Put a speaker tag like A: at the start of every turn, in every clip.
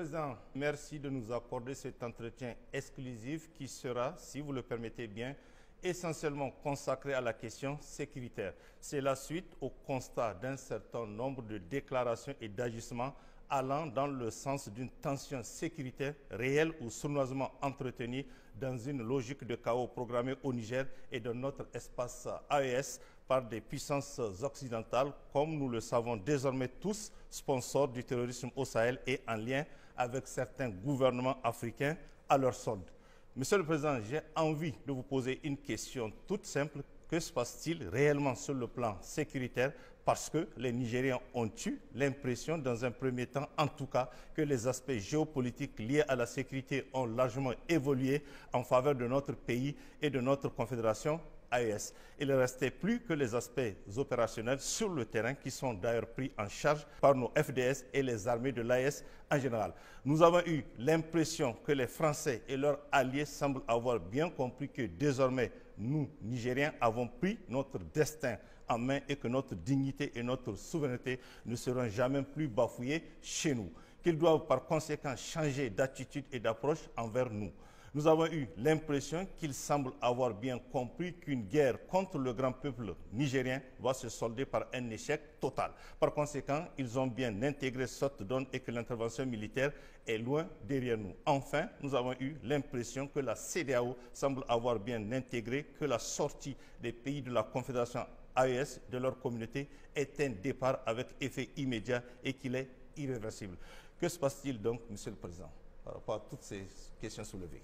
A: Président, merci de nous accorder cet entretien exclusif qui sera, si vous le permettez bien, essentiellement consacré à la question sécuritaire. C'est la suite au constat d'un certain nombre de déclarations et d'agissements allant dans le sens d'une tension sécuritaire réelle ou sournoisement entretenue dans une logique de chaos programmé au Niger et dans notre espace AES par des puissances occidentales, comme nous le savons désormais tous, sponsors du terrorisme au Sahel et en lien avec certains gouvernements africains à leur solde. Monsieur le Président, j'ai envie de vous poser une question toute simple. Que se passe-t-il réellement sur le plan sécuritaire? Parce que les Nigériens ont eu l'impression, dans un premier temps en tout cas, que les aspects géopolitiques liés à la sécurité ont largement évolué en faveur de notre pays et de notre confédération AES. Il ne restait plus que les aspects opérationnels sur le terrain qui sont d'ailleurs pris en charge par nos FDS et les armées de l'AES en général. Nous avons eu l'impression que les Français et leurs alliés semblent avoir bien compris que désormais, nous, Nigériens, avons pris notre destin en main et que notre dignité et notre souveraineté ne seront jamais plus bafouées chez nous. Qu'ils doivent par conséquent changer d'attitude et d'approche envers nous. Nous avons eu l'impression qu'ils semblent avoir bien compris qu'une guerre contre le grand peuple nigérien va se solder par un échec total. Par conséquent, ils ont bien intégré cette donne et que l'intervention militaire est loin derrière nous. Enfin, nous avons eu l'impression que la CEDEAO semble avoir bien intégré que la sortie des pays de la Confédération AES de leur communauté est un départ avec effet immédiat et qu'il est irréversible. Que se passe-t-il donc, Monsieur le Président, par rapport à toutes ces questions soulevées?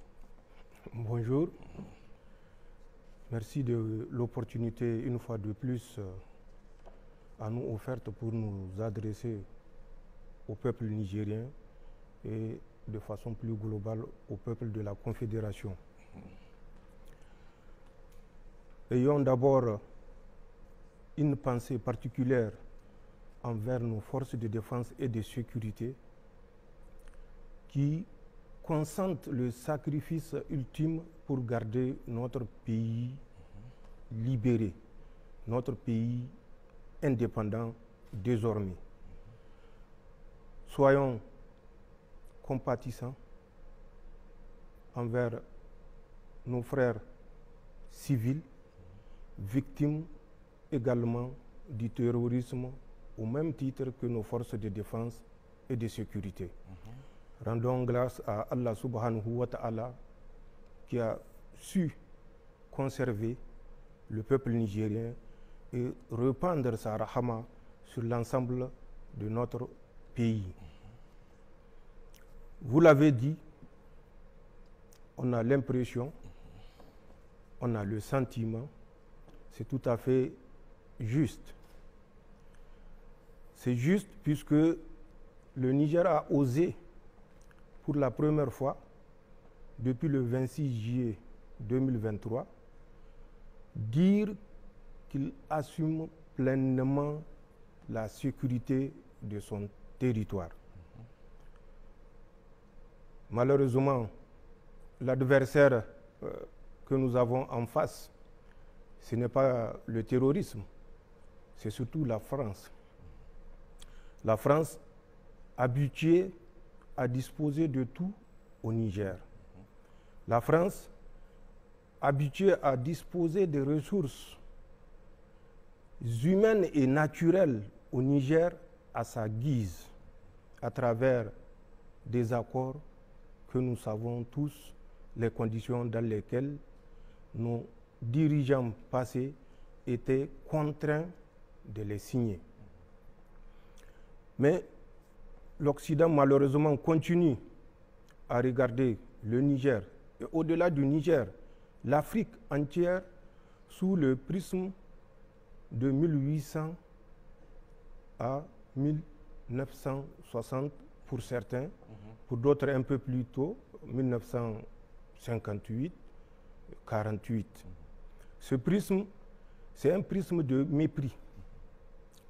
B: Bonjour. Merci de l'opportunité, une fois de plus, à nous offerte pour nous adresser au peuple nigérien et de façon plus globale au peuple de la Confédération. Ayons d'abord une pensée particulière envers nos forces de défense et de sécurité qui consentent le sacrifice ultime pour garder notre pays libéré, notre pays indépendant désormais. Soyons compatissants envers nos frères civils, victimes également du terrorisme, au même titre que nos forces de défense et de sécurité. Rendons grâce à Allah subhanahu wa ta'ala qui a su conserver le peuple nigérien et répandre sa rahama sur l'ensemble de notre pays. Vous l'avez dit, on a l'impression, on a le sentiment, c'est tout à fait juste. C'est juste puisque le Niger a osé pour la première fois, depuis le 26 juillet 2023, dire qu'il assume pleinement la sécurité de son territoire. Malheureusement, l'adversaire que nous avons en face, ce n'est pas le terrorisme, c'est surtout la France. La France, habituée à disposer de tout au Niger. La France, habituée à disposer des ressources humaines et naturelles au Niger à sa guise, à travers des accords que nous savons tous, les conditions dans lesquelles nos dirigeants passés étaient contraints de les signer. Mais l'Occident, malheureusement, continue à regarder le Niger et au-delà du Niger, l'Afrique entière sous le prisme de 1800 à 1960 pour certains, pour d'autres un peu plus tôt, 1958, 48. Ce prisme, c'est un prisme de mépris,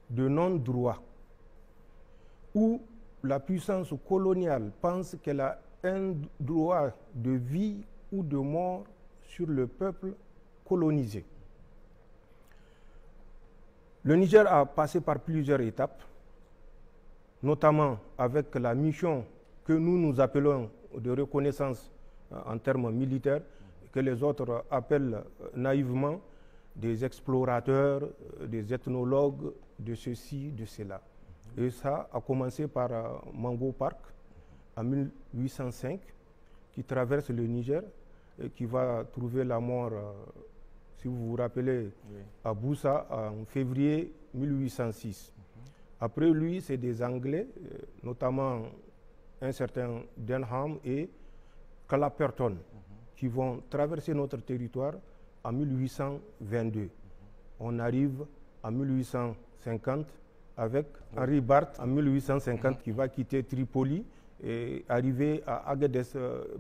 B: de non-droit, où la puissance coloniale pense qu'elle a un droit de vie ou de mort sur le peuple colonisé. Le Niger a passé par plusieurs étapes, notamment avec la mission que nous appelons de reconnaissance en termes militaires, que les autres appellent naïvement des explorateurs, des ethnologues, de ceci, de cela. Et ça a commencé par Mango Park en 1805, qui traverse le Niger et qui va trouver la mort, si vous vous rappelez, à Boussa en février 1806. Après lui, c'est des Anglais, notamment un certain Denham et Clapperton, qui vont traverser notre territoire en 1822. On arrive en 1850 avec Henri Barth en 1850 qui va quitter Tripoli et arriver à Agadez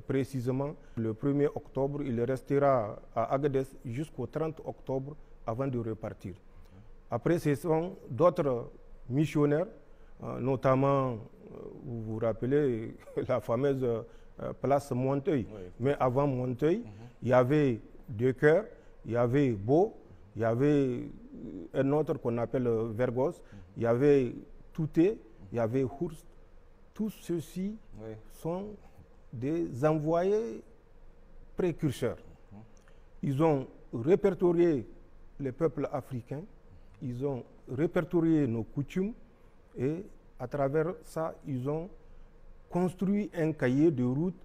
B: précisément le 1er octobre. Il restera à Agadez jusqu'au 30 octobre avant de repartir. Après, ce sont d'autres missionnaires, notamment, vous vous rappelez, la fameuse place Monteuil. Oui. Mais avant Monteuil, il y avait Decoeur, il y avait Beau, il y avait un autre qu'on appelle Vergos, il y avait Touté, il y avait Hurst. Tous ceux-ci sont des envoyés précurseurs. Ils ont répertorié les peuples africains, ils ont répertorié nos coutumes et à travers ça, ils ont construit un cahier de route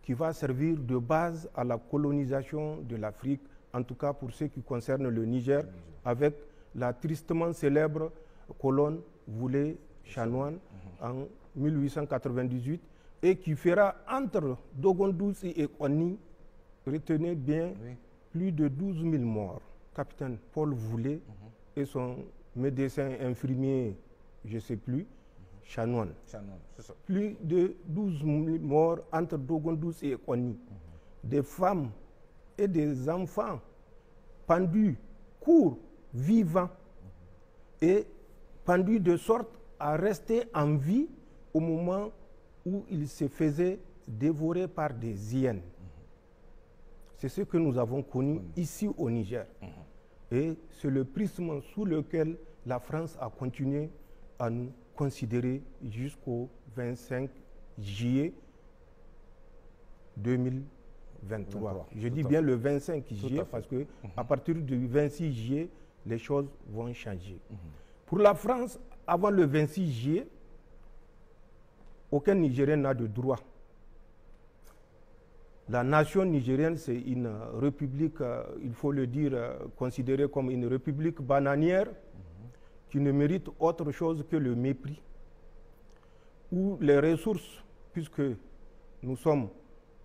B: qui va servir de base à la colonisation de l'Afrique, en tout cas pour ce qui concerne le Niger, avec la tristement célèbre colonne Voulé-Chanoine en 1898 et qui fera entre Dogondous et Konni, retenez bien, plus de 12 000 morts. Capitaine Paul Voulé et son médecin infirmier, je ne sais plus, Chanoine. Plus de 12 000 morts entre Dogondous et Konni. Des femmes et des enfants pendus, courts, vivants, et pendus de sorte à rester en vie au moment où ils se faisaient dévorer par des hyènes. C'est ce que nous avons connu ici au Niger. Et c'est le prisme sous lequel la France a continué à nous considérer jusqu'au 25 juillet 2023. Je dis bien le 25 juillet parce que à partir du 26 juillet, les choses vont changer. Pour la France, avant le 26 juillet, aucun Nigérien n'a de droit. La nation nigérienne, c'est une république, il faut le dire, considérée comme une république bananière qui ne mérite autre chose que le mépris, où les ressources, puisque nous sommes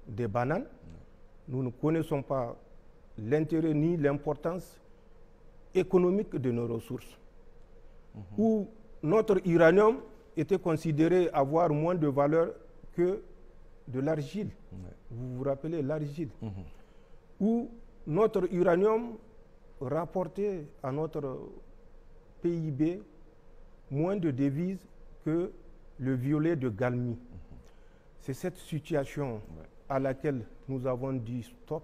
B: des bananes, nous ne connaissons pas l'intérêt ni l'importance économique de nos ressources, où notre uranium était considéré avoir moins de valeur que de l'argile. Vous vous rappelez l'argile, où notre uranium rapportait à notre PIB moins de devises que le violet de Galmi. C'est cette situation à laquelle nous avons dit stop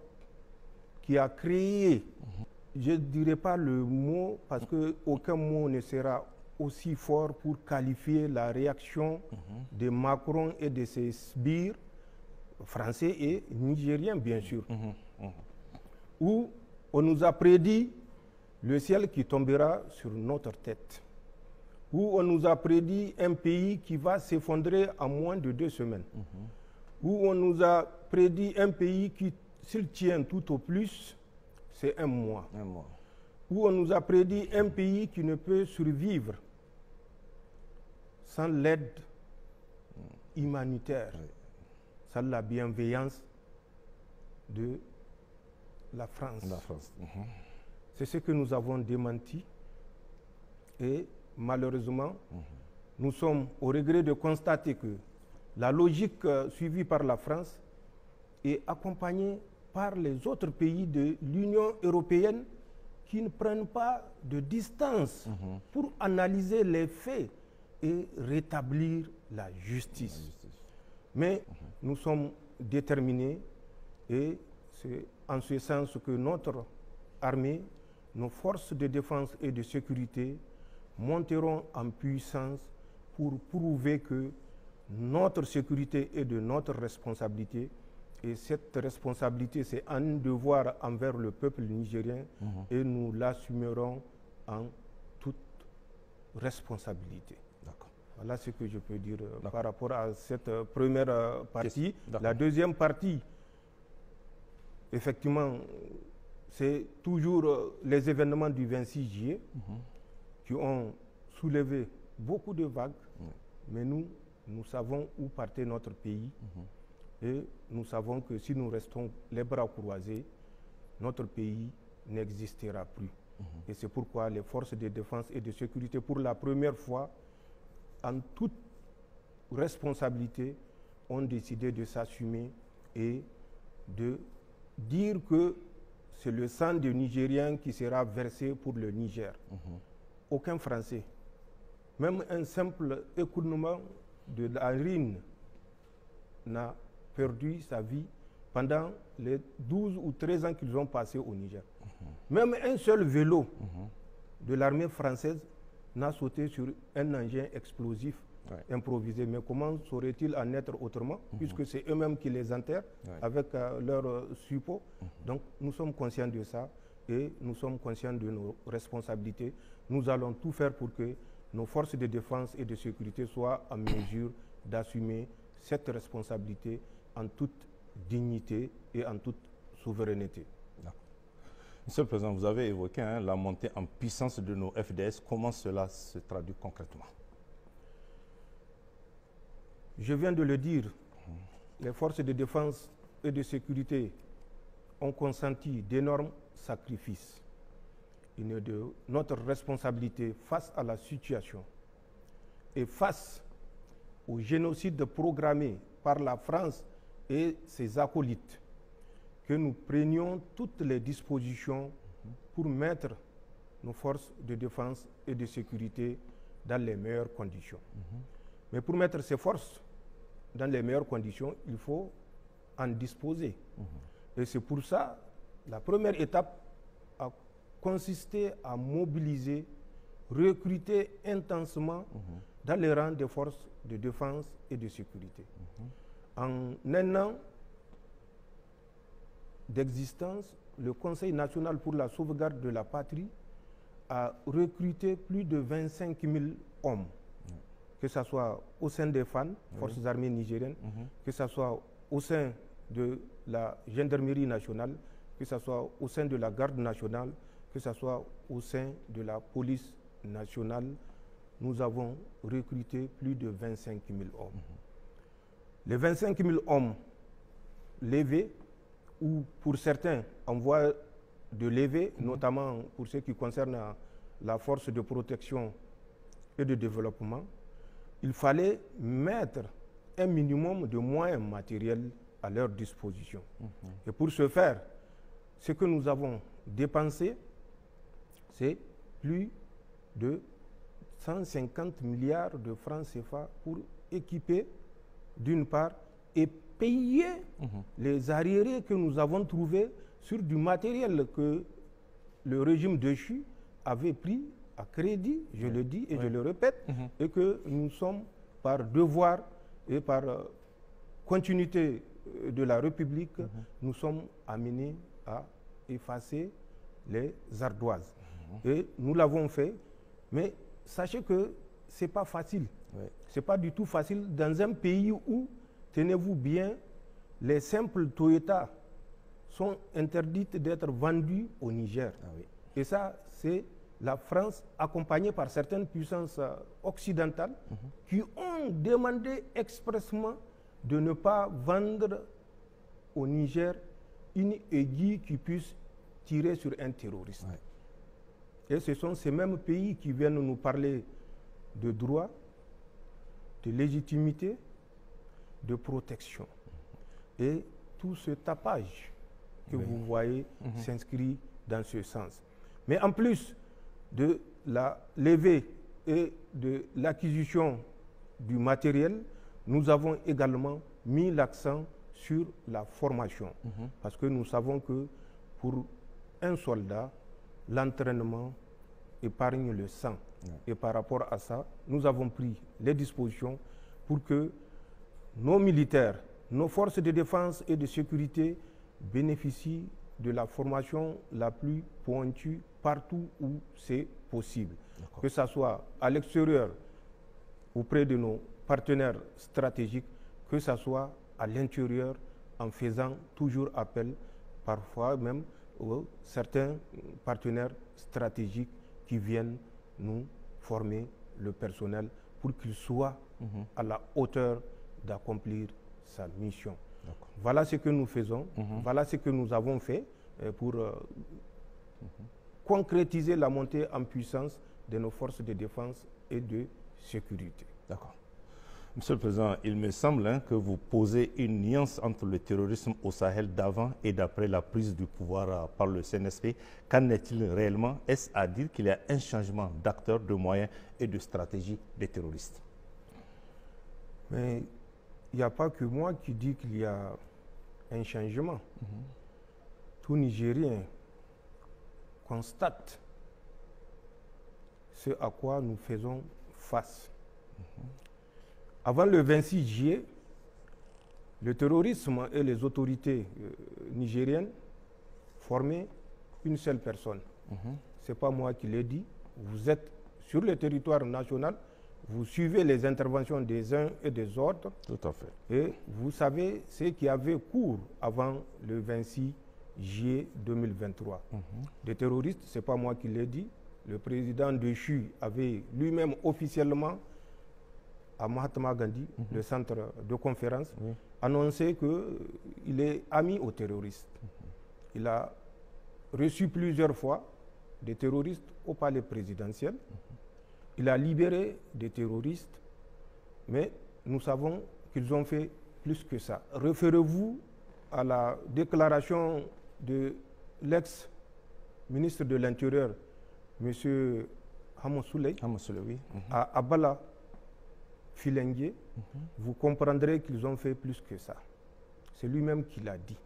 B: qui a créé, je ne dirais pas le mot parce qu'aucun mot ne sera aussi fort pour qualifier la réaction de Macron et de ses sbires français et nigériens, bien sûr, où on nous a prédit le ciel qui tombera sur notre tête, où on nous a prédit un pays qui va s'effondrer en moins de 2 semaines, où on nous a prédit un pays qui, s'il tient tout au plus, c'est un mois, où on nous a prédit un pays qui ne peut survivre sans l'aide humanitaire, sans la bienveillance de la France. C'est ce que nous avons démenti et malheureusement, nous sommes au regret de constater que la logique suivie par la France est accompagnée par les autres pays de l'Union européenne qui ne prennent pas de distance pour analyser les faits et rétablir la justice. Mais nous sommes déterminés et c'est en ce sens que notre armée, nos forces de défense et de sécurité monteront en puissance pour prouver que notre sécurité est de notre responsabilité. Et cette responsabilité, c'est un devoir envers le peuple nigérien et nous l'assumerons en toute responsabilité. Voilà ce que je peux dire par rapport à cette première partie. La deuxième partie, effectivement, c'est toujours les événements du 26 juillet qui ont soulevé beaucoup de vagues, mais nous savons où partait notre pays et nous savons que si nous restons les bras croisés, notre pays n'existera plus. Et c'est pourquoi les forces de défense et de sécurité, pour la première fois, en toute responsabilité, ont décidé de s'assumer et de dire que c'est le sang des Nigériens qui sera versé pour le Niger. Aucun Français, même un simple écoulement de la Rhine, n'a perdu sa vie pendant les 12 ou 13 ans qu'ils ont passés au Niger. Même un seul vélo de l'armée française n'a sauté sur un engin explosif improvisé. Mais comment saurait-il en être autrement, puisque c'est eux-mêmes qui les enterrent avec leur suppôt. Donc nous sommes conscients de ça et nous sommes conscients de nos responsabilités. Nous allons tout faire pour que nos forces de défense et de sécurité soient en mesure d'assumer cette responsabilité en toute dignité et en toute souveraineté.
A: Monsieur le Président, vous avez évoqué la montée en puissance de nos FDS. Comment cela se traduit concrètement?
B: Je viens de le dire, les forces de défense et de sécurité ont consenti d'énormes sacrifices. Il est de notre responsabilité face à la situation et face au génocide programmé par la France et ses acolytes que nous prenions toutes les dispositions pour mettre nos forces de défense et de sécurité dans les meilleures conditions. Mais pour mettre ces forces dans les meilleures conditions, il faut en disposer. Et c'est pour ça, la première étape a consisté à mobiliser, recruter intensément dans les rangs des forces de défense et de sécurité. En un an d'existence, le Conseil national pour la sauvegarde de la patrie a recruté plus de 25 000 hommes, que ce soit au sein des FAN, Forces armées nigériennes, que ce soit au sein de la gendarmerie nationale, que ce soit au sein de la garde nationale, que ce soit au sein de la police nationale. Nous avons recruté plus de 25 000 hommes. Les 25 000 hommes levés, ou pour certains en voie de levée, notamment pour ce qui concerne la force de protection et de développement, il fallait mettre un minimum de moyens matériels à leur disposition. Et pour ce faire, ce que nous avons dépensé, c'est plus de 150 milliards de francs CFA pour équiper, d'une part, et payer les arriérés que nous avons trouvés sur du matériel que le régime déchu avait pris à crédit, je le dis et je le répète, et que nous sommes par devoir et par continuité de la République, nous sommes amenés à effacer les ardoises. Et nous l'avons fait, mais sachez que ce n'est pas facile. Ce n'est pas du tout facile dans un pays où, tenez-vous bien, les simples Toyota sont interdites d'être vendus au Niger. Et ça, c'est la France, accompagnée par certaines puissances occidentales, qui ont demandé expressément de ne pas vendre au Niger une aiguille qui puisse tirer sur un terroriste. Et ce sont ces mêmes pays qui viennent nous parler de droit, de légitimité, de protection. Et tout ce tapage que vous voyez s'inscrit dans ce sens. Mais en plus de la levée et de l'acquisition du matériel, nous avons également mis l'accent sur la formation. Parce que nous savons que pour un soldat, l'entraînement épargne le sang. Et par rapport à ça, nous avons pris les dispositions pour que nos militaires, nos forces de défense et de sécurité bénéficient de la formation la plus pointue partout où c'est possible. Que ce soit à l'extérieur, auprès de nos partenaires stratégiques, que ce soit à l'intérieur, en faisant toujours appel, parfois même, aux certains partenaires stratégiques qui viennent nous former le personnel pour qu'il soit à la hauteur d'accomplir sa mission. Voilà ce que nous faisons, voilà ce que nous avons fait pour concrétiser la montée en puissance de nos forces de défense et de sécurité.
A: D'accord. Monsieur le Président, il me semble que vous posez une nuance entre le terrorisme au Sahel d'avant et d'après la prise du pouvoir par le CNSP. Qu'en est-il réellement? Est-ce à dire qu'il y a un changement d'acteurs, de moyens et de stratégie des terroristes?
B: Mais il n'y a pas que moi qui dis qu'il y a un changement. Tout Nigérien constate ce à quoi nous faisons face. Avant le 26 juillet, le terrorisme et les autorités nigériennes formaient une seule personne. Ce n'est pas moi qui l'ai dit. Vous êtes sur le territoire national, vous suivez les interventions des uns et des autres.
A: Tout à fait.
B: Et vous savez ce qui avait cours avant le 26 juillet 2023. Des terroristes, ce n'est pas moi qui l'ai dit. Le président déchu avait lui-même officiellement à Mahatma Gandhi, le centre de conférence, annoncé qu'il est ami aux terroristes. Il a reçu plusieurs fois des terroristes au palais présidentiel. Il a libéré des terroristes, mais nous savons qu'ils ont fait plus que ça. Référez-vous à la déclaration de l'ex-ministre de l'Intérieur, M. Hamosouley,
A: oui.
B: à Abala, Filengue, vous comprendrez qu'ils ont fait plus que ça. C'est lui-même qui l'a dit.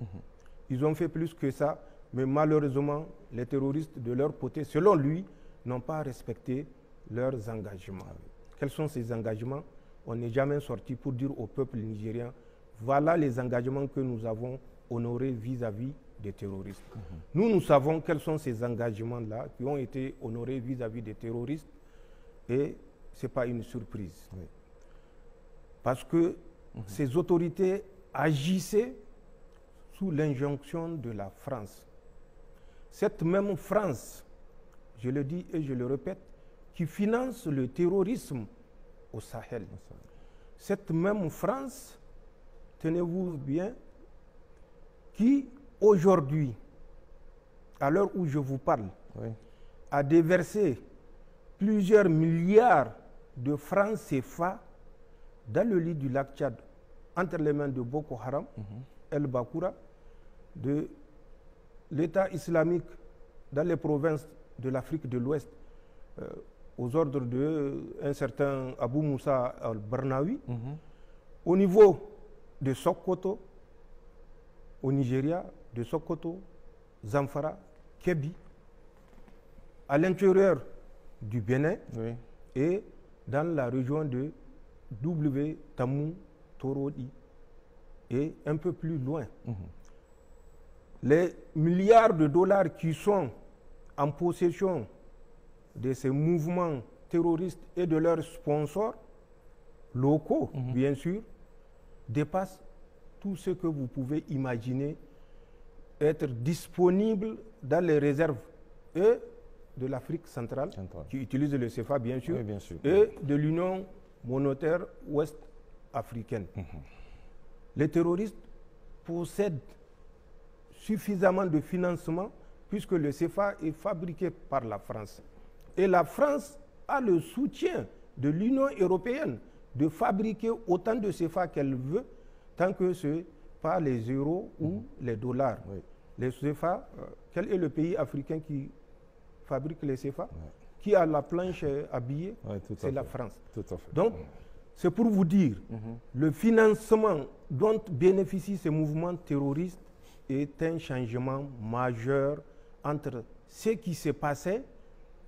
B: Ils ont fait plus que ça, mais malheureusement, les terroristes, de leur côté, selon lui, n'ont pas respecté leurs engagements. Quels sont ces engagements? On n'est jamais sorti pour dire au peuple nigérien, voilà les engagements que nous avons honorés vis-à-vis des terroristes. Nous savons quels sont ces engagements-là qui ont été honorés vis-à-vis des terroristes, et ce n'est pas une surprise. Parce que ces autorités agissaient sous l'injonction de la France. Cette même France, je le dis et je le répète, qui finance le terrorisme au Sahel. Cette même France, tenez-vous bien, qui aujourd'hui, à l'heure où je vous parle, a déversé plusieurs milliards de francs CFA dans le lit du lac Tchad, entre les mains de Boko Haram, El Bakoura, de l'État islamique dans les provinces de l'Afrique de l'Ouest, aux ordres d'un certain Abou Moussa al-Barnawi, au niveau de Sokoto, au Nigeria, de Sokoto, Zamfara, Kebbi, à l'intérieur du Bénin et dans la région de Tamou, Torodi et un peu plus loin. Les milliards de dollars qui sont en possession de ces mouvements terroristes et de leurs sponsors locaux, bien sûr, dépassent tout ce que vous pouvez imaginer être disponible dans les réserves et de l'Afrique centrale, qui utilise le CFA, bien sûr, et de l'Union monétaire ouest-africaine. Les terroristes possèdent suffisamment de financement puisque le CFA est fabriqué par la France. Et la France a le soutien de l'Union européenne de fabriquer autant de CFA qu'elle veut, tant que ce n'est pas les euros ou les dollars. Les CFA, quel est le pays africain qui fabrique les CFA? Qui a la planche à billets? C'est la France. Donc, c'est pour vous dire, le financement dont bénéficient ces mouvements terroristes est un changement majeur entre ce qui se passait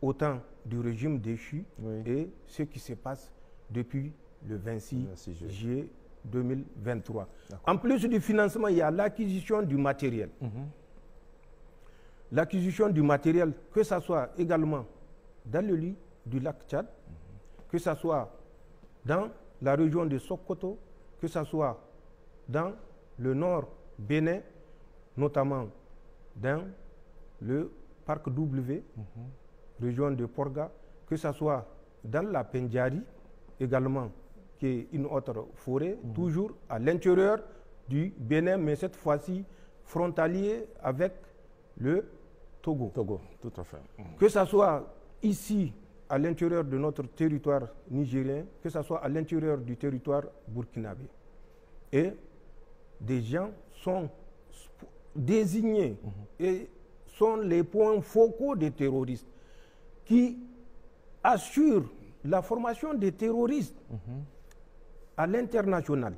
B: au temps du régime déchu et ce qui se passe depuis le 26 juillet 2023. En plus du financement, il y a l'acquisition du matériel. L'acquisition du matériel, que ce soit également dans le lit du lac Tchad, que ce soit dans la région de Sokoto, que ce soit dans le nord Bénin, notamment dans le parc W, région de Porga, que ce soit dans la Pendjari, également, qui est une autre forêt, toujours à l'intérieur du Bénin, mais cette fois-ci frontalier avec le Togo.
A: Togo, tout à fait.
B: Que ce soit ici, à l'intérieur de notre territoire nigérien, que ce soit à l'intérieur du territoire burkinabé. Et des gens sont désignés et sont les points focaux des terroristes qui assurent la formation des terroristes à l'international.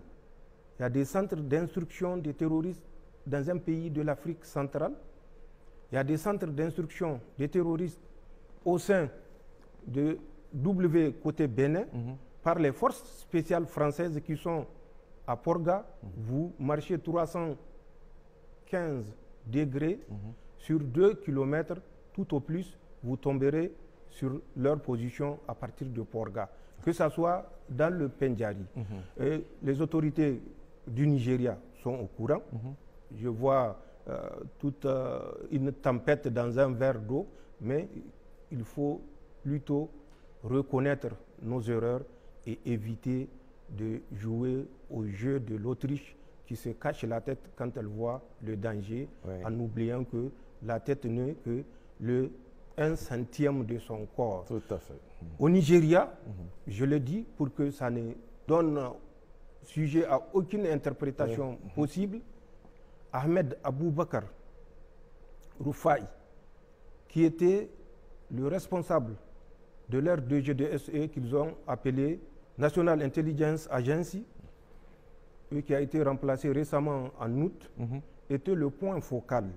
B: Il y a des centres d'instruction des terroristes dans un pays de l'Afrique centrale. Il y a des centres d'instruction des terroristes au sein de W côté Bénin par les forces spéciales françaises qui sont à Porga. Vous marchez 315 degrés sur 2 km, tout au plus, vous tomberez sur leur position à partir de Porga, que ce soit dans le Pendjari. Et les autorités du Nigeria sont au courant. Je vois toute une tempête dans un verre d'eau, mais il faut plutôt reconnaître nos erreurs et éviter de jouer au jeu de l'Autriche qui se cache la tête quand elle voit le danger, en oubliant que la tête n'est que le 1/100 de son corps.
A: Tout à fait.
B: Au Nigeria, je le dis pour que ça ne donne sujet à aucune interprétation possible, Ahmed Aboubakar Roufaï, qui était le responsable de leur DGDSE qu'ils ont appelé National Intelligence Agency, et qui a été remplacé récemment en août, était le point focal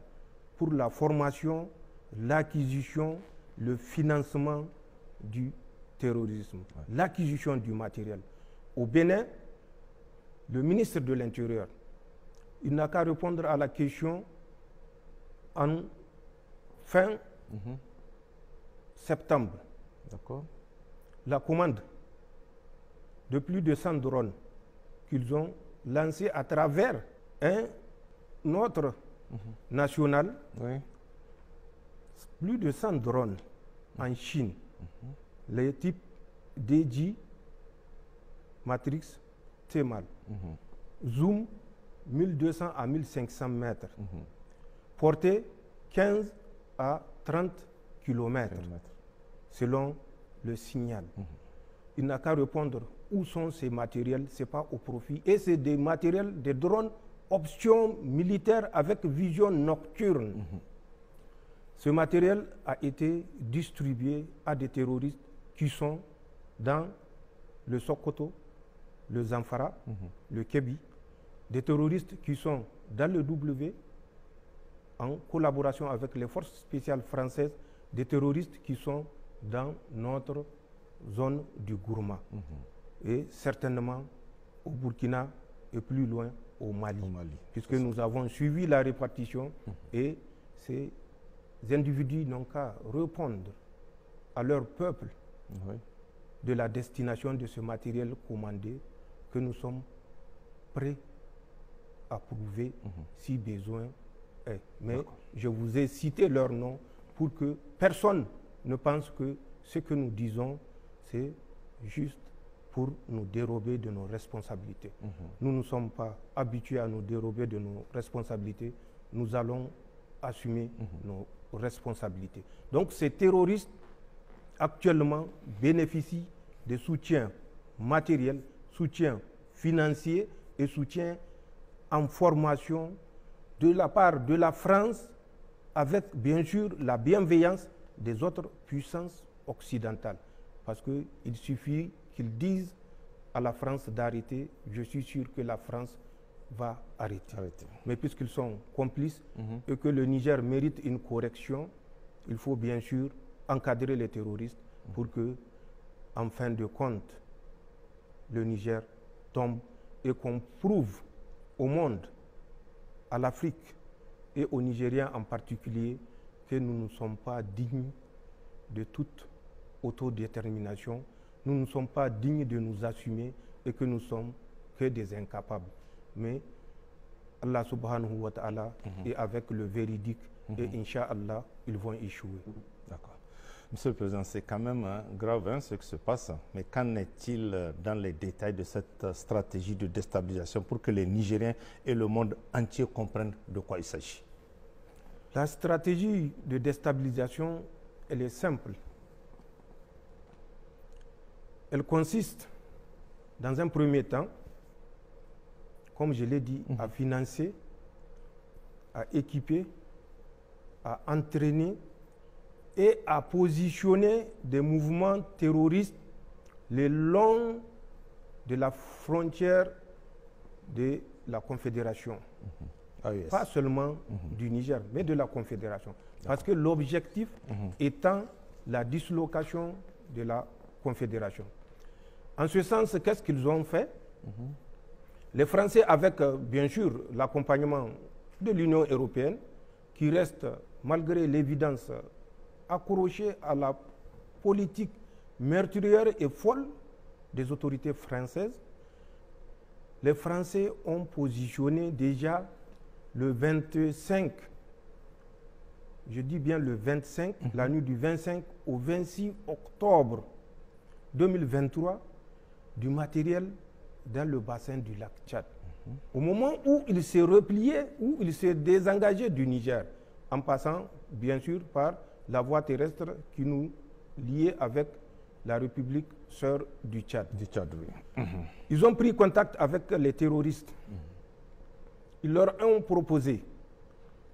B: pour la formation, l'acquisition, le financement du terrorisme, l'acquisition du matériel. Au Bénin, le ministre de l'Intérieur, il n'a qu'à répondre à la question en fin septembre. La commande de plus de 100 drones qu'ils ont lancés à travers un autre national, plus de 100 drones en Chine, les types DJ, Matrix, Thémal, zoom 1200 à 1500 mètres, portée 15 à 30 km, selon le signal. Il n'a qu'à répondre où sont ces matériels, ce n'est pas au profit. Et c'est des matériels, des drones option militaire avec vision nocturne. Ce matériel a été distribué à des terroristes qui sont dans le Sokoto, le Zamfara, le Kébi, des terroristes qui sont dans le W, en collaboration avec les forces spéciales françaises, des terroristes qui sont dans notre zone du Gourma, et certainement au Burkina et plus loin au Mali, puisque nous avons suivi la répartition et ces individus n'ont qu'à répondre à leur peuple de la destination de ce matériel commandé que nous sommes prêts à prouver si besoin est. Mais je vous ai cité leur nom pour que personne ne pense que ce que nous disons, c'est juste pour nous dérober de nos responsabilités. Nous ne sommes pas habitués à nous dérober de nos responsabilités. Nous allons assumer nos responsabilités. Donc ces terroristes actuellement bénéficient de soutien matériel, soutien financier et soutien en formation de la part de la France, avec bien sûr la bienveillance des autres puissances occidentales. Parce qu'il suffit qu'ils disent à la France d'arrêter, je suis sûr que la France va arrêter. Mais puisqu'ils sont complices et que le Niger mérite une correction, il faut bien sûr encadrer les terroristes pour que, en fin de compte, le Niger tombe et qu'on prouve au monde, à l'Afrique et aux Nigériens en particulier, que nous ne sommes pas dignes de toute autodétermination, nous ne sommes pas dignes de nous assumer et que nous sommes que des incapables. Mais Allah subhanahu wa ta'ala est avec le véridique et Inch'Allah, ils vont échouer.
A: D'accord. Monsieur le Président, c'est quand même grave ce qui se passe, mais qu'en est-il dans les détails de cette stratégie de déstabilisation pour que les Nigériens et le monde entier comprennent de quoi il s'agit?
B: La stratégie de déstabilisation, elle est simple. Elle consiste, dans un premier temps, comme je l'ai dit, à financer, à équiper, à entraîner et à positionner des mouvements terroristes le long de la frontière de la Confédération. Pas seulement du Niger, mais de la Confédération. Parce que l'objectif étant la dislocation de la Confédération. En ce sens, qu'est-ce qu'ils ont fait? Les Français, avec bien sûr l'accompagnement de l'Union européenne, qui reste, malgré l'évidence, accrochée à la politique meurtrière et folle des autorités françaises, les Français ont positionné déjà le 25, je dis bien le 25, la nuit du 25 au 26 octobre 2023, du matériel dans le bassin du lac Tchad. Au moment où il s'est replié, où il s'est désengagé du Niger, en passant bien sûr par la voie terrestre qui nous liait avec la République sœur du Tchad. Oui. Ils ont pris contact avec les terroristes. Ils leur ont proposé,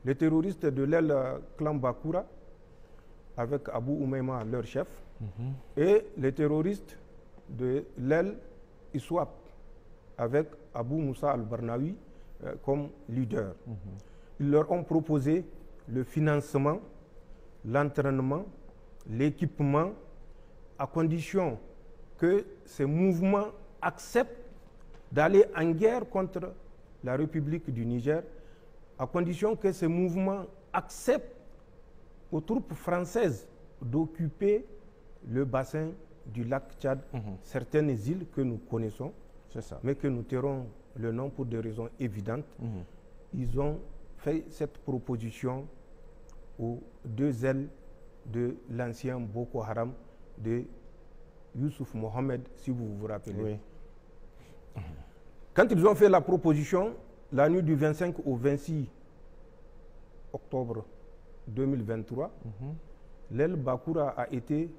B: les terroristes de l'aile clan Bakura, avec Abou Oumaima, leur chef, et les terroristes de l'aile Iswap, avec Abou Moussa al-Barnawi comme leader. Ils leur ont proposé le financement, l'entraînement, l'équipement, à condition que ces mouvements acceptent d'aller en guerre contre la République du Niger, à condition que ces mouvements acceptent aux troupes françaises d'occuper le bassin du lac Tchad, certaines îles que nous connaissons, mais que nous tairons le nom pour des raisons évidentes. Ils ont fait cette proposition aux deux ailes de l'ancien Boko Haram de Youssouf Mohamed, si vous vous rappelez. Oui. Quand ils ont fait la proposition, la nuit du 25 au 26 octobre 2023, l'aile Bakura a été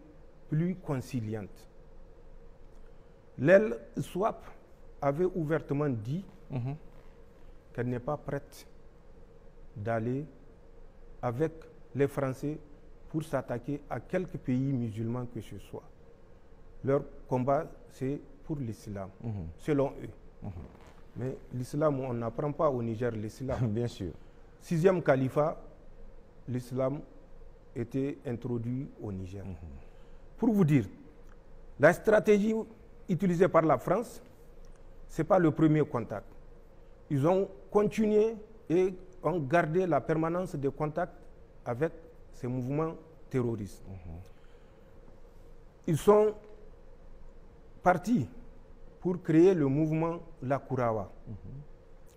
B: plus conciliante. L'aile Swap avait ouvertement dit qu'elle n'est pas prête d'aller avec les Français pour s'attaquer à quelques pays musulmans que ce soit. Leur combat, c'est pour l'islam, selon eux. Mais l'islam, on n'apprend pas au Niger l'islam.
A: Bien sûr.
B: 6e califat, l'islam était introduit au Niger. Pour vous dire, la stratégie utilisée par la France, ce n'est pas le premier contact. Ils ont continué et ont gardé la permanence des contacts avec ces mouvements terroristes. Ils sont partis pour créer le mouvement Lakurawa.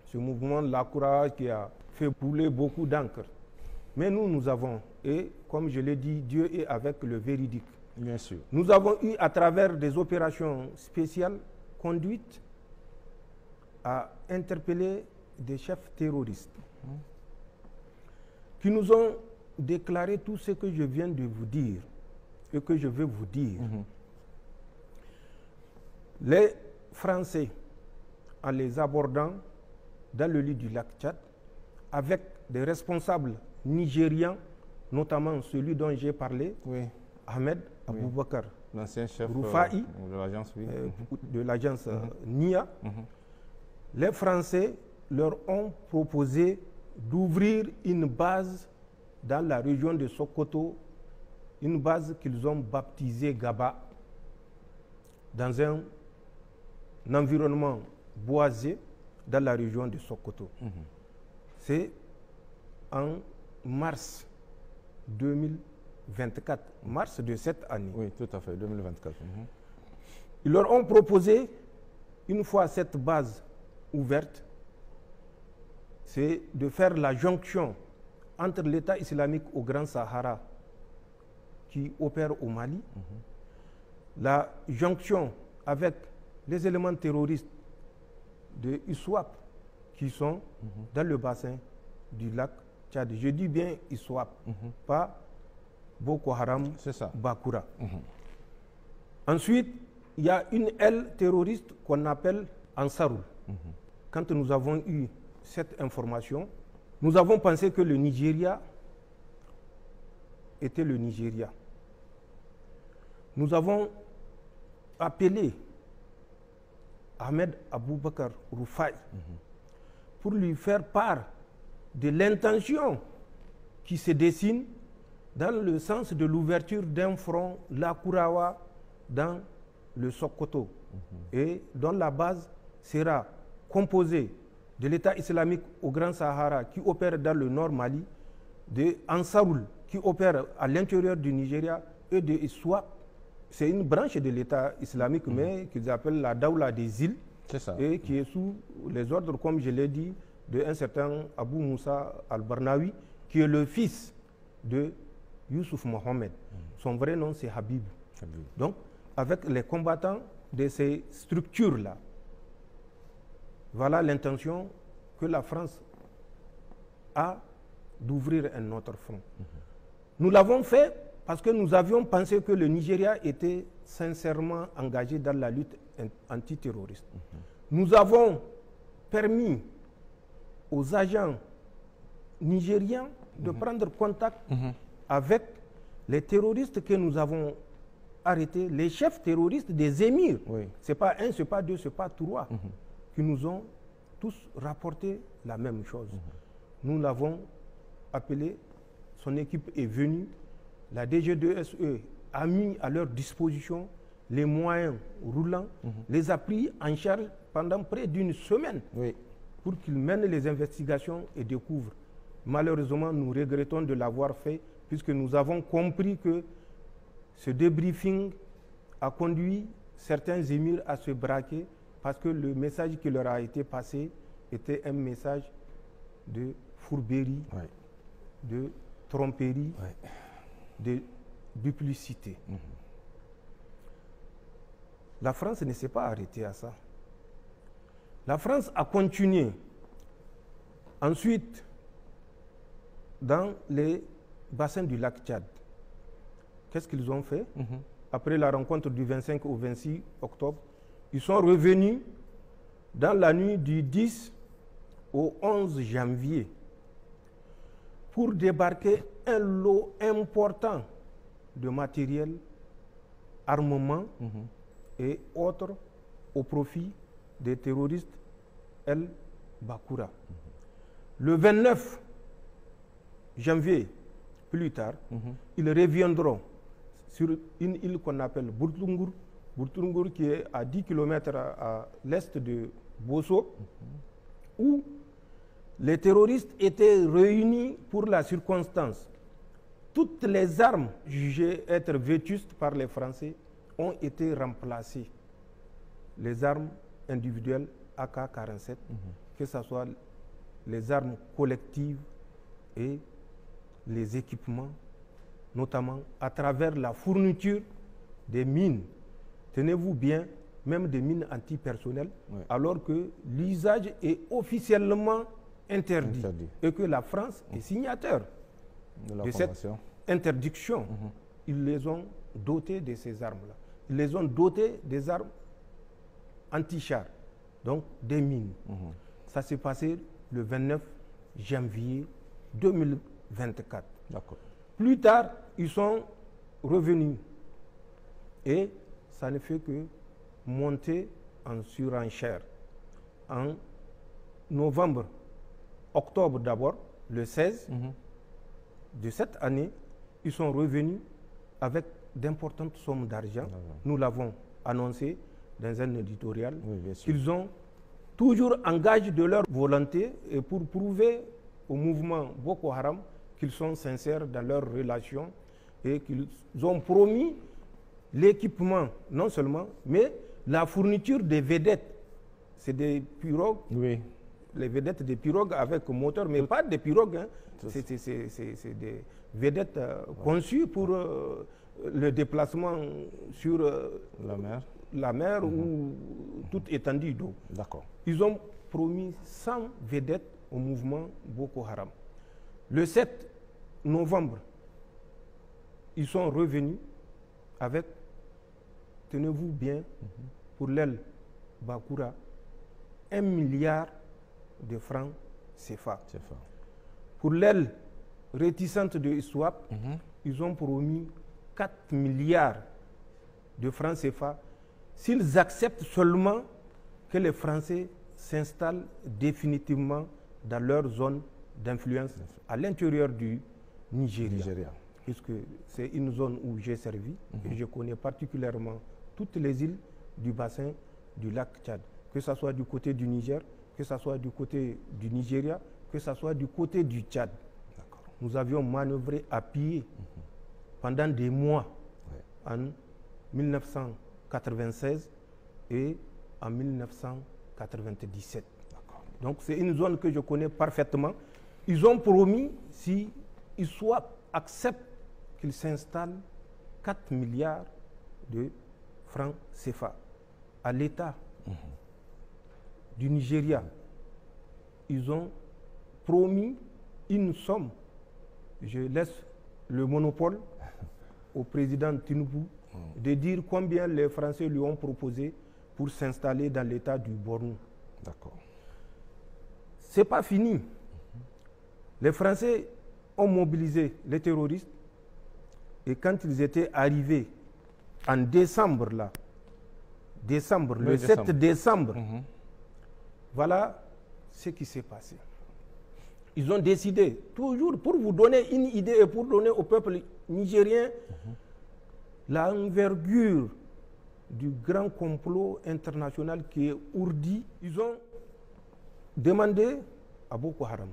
B: Ce mouvement Lakurawa qui a fait couler beaucoup d'encre. Mais nous avons, et comme je l'ai dit, Dieu est avec le véridique.
A: Bien sûr.
B: Nous avons eu, à travers des opérations spéciales conduites, à interpeller des chefs terroristes qui nous ont déclaré tout ce que je viens de vous dire et que je vais vous dire. Les Français, en les abordant dans le lit du lac Tchad, avec des responsables nigérians, notamment celui dont j'ai parlé, Ahmed Aboubakar,
A: l'ancien chef
B: Roufaï, de l'agence NIA, les Français leur ont proposé d'ouvrir une base dans la région de Sokoto, une base qu'ils ont baptisée Gaba, dans un environnement boisées dans la région de Sokoto. C'est en mars 2024, mars de cette année.
A: Oui, tout à fait, 2024.
B: Ils leur ont proposé, une fois cette base ouverte, c'est de faire la jonction entre l'État islamique au Grand Sahara qui opère au Mali, la jonction avec les éléments terroristes de ISWAP qui sont dans le bassin du lac Tchad. Je dis bien ISWAP, pas Boko Haram, Bakura. Ensuite, il y a une aile terroriste qu'on appelle Ansarul. Quand nous avons eu cette information, nous avons pensé que le Nigeria était le Nigeria. Nous avons appelé Ahmed Aboubakar Rufai pour lui faire part de l'intention qui se dessine dans le sens de l'ouverture d'un front Lakurawa dans le Sokoto et dont la base sera composée de l'État islamique au Grand Sahara qui opère dans le nord Mali, de Ansarul qui opère à l'intérieur du Nigeria et de ISWAP. C'est une branche de l'État islamique, mais qu'ils appellent la Daoula des îles, et qui est sous les ordres, comme je l'ai dit, d'un certain Abou Moussa al-Barnawi, qui est le fils de Youssouf Mohamed. Son vrai nom, c'est Habib. Donc, avec les combattants de ces structures-là, voilà l'intention que la France a d'ouvrir un autre front. Nous l'avons fait parce que nous avions pensé que le Nigeria était sincèrement engagé dans la lutte antiterroriste. Nous avons permis aux agents nigériens de prendre contact avec les terroristes que nous avons arrêtés, les chefs terroristes des émirs. Ce n'est pas un, ce n'est pas deux, ce n'est pas trois, qui nous ont tous rapporté la même chose. Nous l'avons appelé, son équipe est venue, la DG2SE a mis à leur disposition les moyens roulants, les a pris en charge pendant près d'une semaine pour qu'ils mènent les investigations et découvrent. Malheureusement, nous regrettons de l'avoir fait puisque nous avons compris que ce débriefing a conduit certains émirs à se braquer parce que le message qui leur a été passé était un message de fourberie, de tromperie, de duplicité. La France ne s'est pas arrêtée à ça. La France a continué. Ensuite, dans les bassins du lac Tchad, qu'est-ce qu'ils ont fait? Après la rencontre du 25 au 26 octobre, ils sont revenus dans la nuit du 10 au 11 janvier pour débarquer un lot important de matériel, armement et autres au profit des terroristes El Bakura. Le 29 janvier, plus tard, ils reviendront sur une île qu'on appelle Bourtungur, Bourtungur qui est à 10 km à l'est de Bosso, où les terroristes étaient réunis pour la circonstance. Toutes les armes jugées être vétustes par les Français ont été remplacées. Les armes individuelles AK-47, que ce soit les armes collectives et les équipements, notamment à travers la fourniture des mines. Tenez-vous bien, même des mines antipersonnelles, alors que l'usage est officiellement interdit et que la France est signataire de cette interdiction. Ils les ont dotés de ces armes-là. Ils les ont dotés des armes anti-chars, donc des mines. Ça s'est passé le 29 janvier 2024. Plus tard, ils sont revenus et ça ne fait que monter en surenchère. En novembre, octobre d'abord, le 16 de cette année, ils sont revenus avec d'importantes sommes d'argent. Nous l'avons annoncé dans un éditorial. Ils ont toujours en gage de leur volonté et pour prouver au mouvement Boko Haram qu'ils sont sincères dans leurs relations et qu'ils ont promis l'équipement, non seulement, mais la fourniture des vedettes. C'est des pirogues,
A: oui.
B: Les vedettes des pirogues avec moteur, mais pas des pirogues, hein. C'est des vedettes conçues pour le déplacement sur la mer ou toute étendue d'eau.
A: D'accord.
B: Ils ont promis 100 vedettes au mouvement Boko Haram. Le 7 novembre, ils sont revenus avec, tenez-vous bien, pour l'aile Bakura, 1 milliard de francs CFA. Pour l'aile réticente de ISWAP, ils ont promis 4 milliards de francs CFA s'ils acceptent seulement que les Français s'installent définitivement dans leur zone d'influence à l'intérieur du Nigeria. Puisque c'est une zone où j'ai servi et je connais particulièrement toutes les îles du bassin du lac Tchad, que ce soit du côté du Niger, que ce soit du côté du Nigeria, que ce soit du côté du Tchad. Nous avions manœuvré à pied pendant des mois en 1996 et en 1997. Donc c'est une zone que je connais parfaitement. Ils ont promis, si ISWAP accepte qu'ils s'installent, 4 milliards de francs CFA à l'État du Nigeria. Ils ont promis une somme. Je laisse le monopole au président Tinubu de dire combien les Français lui ont proposé pour s'installer dans l'État du Borno.
A: D'accord.
B: Ce n'est pas fini. Les Français ont mobilisé les terroristes et quand ils étaient arrivés en décembre, le 7 décembre, voilà ce qui s'est passé. Ils ont décidé, toujours pour vous donner une idée et pour donner au peuple nigérien l'envergure du grand complot international qui est ourdi, ils ont demandé à Boko Haram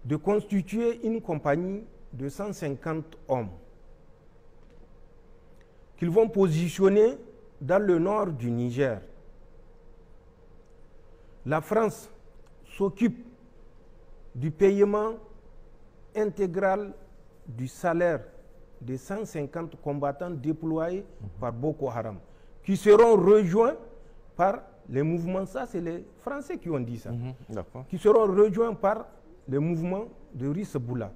B: de constituer une compagnie de 150 hommes qu'ils vont positionner dans le nord du Niger. La France s'occupe du paiement intégral du salaire des 150 combattants déployés par Boko Haram, qui seront rejoints par les mouvements, ça c'est les Français qui ont dit ça, qui seront rejoints par les mouvements de Riseboula.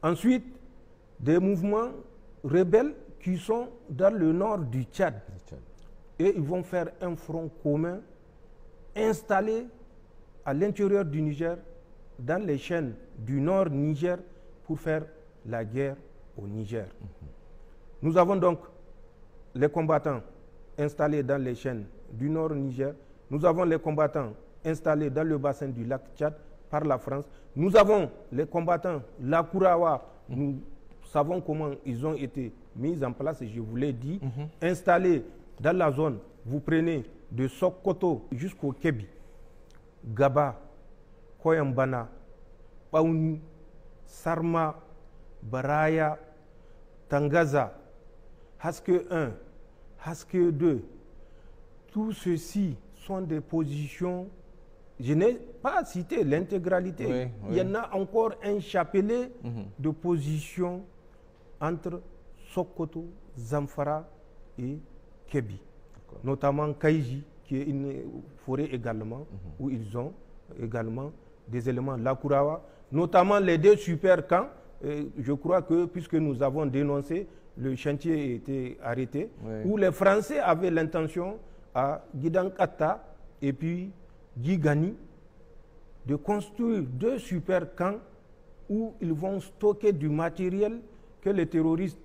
B: Ensuite, des mouvements rebelles qui sont dans le nord du Tchad. Et ils vont faire un front commun installé à l'intérieur du Niger, dans les chaînes du nord Niger, pour faire la guerre au Niger. Nous avons donc les combattants installés dans les chaînes du nord Niger. Nous avons les combattants installés dans le bassin du lac Tchad par la France. Nous avons les combattants Lakurawa. Nous savons comment ils ont été mis en place, je vous l'ai dit, installés dans la zone. Vous prenez de Sokoto jusqu'au Kébi, Gaba, Koyambana, Paouni, Sarma, Baraya, Tangaza, Haske 1, Haske 2. Tout ceci sont des positions, je n'ai pas cité l'intégralité, il y en a encore un chapelet de positions entre Sokoto, Zamfara et Kébi. Notamment Kaïji, qui est une forêt également, où ils ont également des éléments Lakurawa, notamment les deux super camps. Je crois que, puisque nous avons dénoncé, le chantier a été arrêté, où les Français avaient l'intention à Gidankata et puis Gigani de construire deux super camps où ils vont stocker du matériel que les terroristes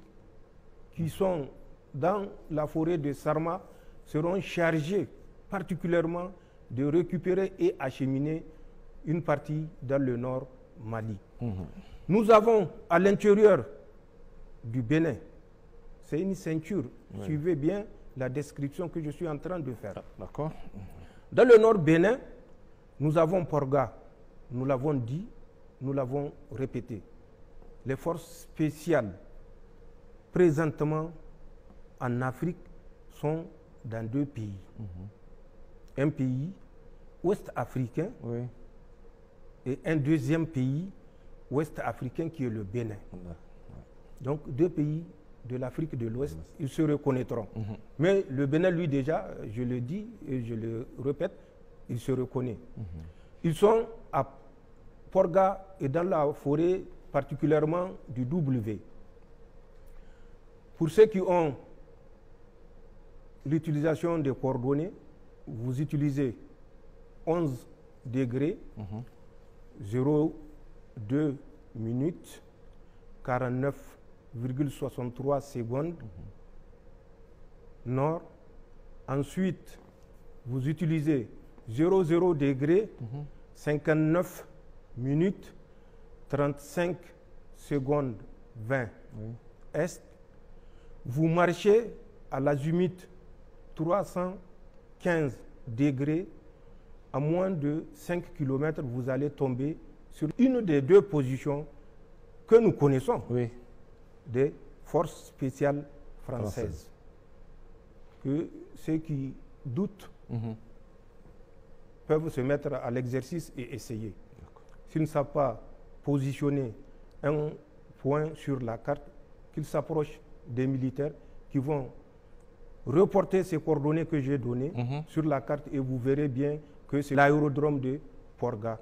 B: qui sont dans la forêt de Sarma seront chargés particulièrement de récupérer et acheminer une partie dans le nord Mali. Nous avons à l'intérieur du Bénin, c'est une ceinture, suivez bien la description que je suis en train de faire.
A: D'accord.
B: Dans le nord Bénin, nous avons Porga, nous l'avons dit, nous l'avons répété. Les forces spéciales présentement en Afrique sont dans 2 pays. Un pays ouest-africain et un deuxième pays ouest-africain qui est le Bénin. Donc 2 pays de l'Afrique de l'Ouest, ils se reconnaîtront. Mais le Bénin, lui déjà, je le dis et je le répète, il se reconnaît. Ils sont à Porga et dans la forêt particulièrement du W. Pour ceux qui ont l'utilisation des coordonnées, vous utilisez 11 degrés, 0,2 minutes, 49,63 secondes nord. Ensuite, vous utilisez 00 degrés, 59 minutes, 35 secondes 20 est. Vous marchez à l'azimut 315 degrés, à moins de 5 km, vous allez tomber sur une des 2 positions que nous connaissons des forces spéciales françaises. Que ceux qui doutent peuvent se mettre à l'exercice et essayer. S'ils ne savent pas positionner un point sur la carte, qu'ils s'approchent des militaires qui vont reporter ces coordonnées que j'ai données sur la carte et vous verrez bien que c'est l'aérodrome de Porga.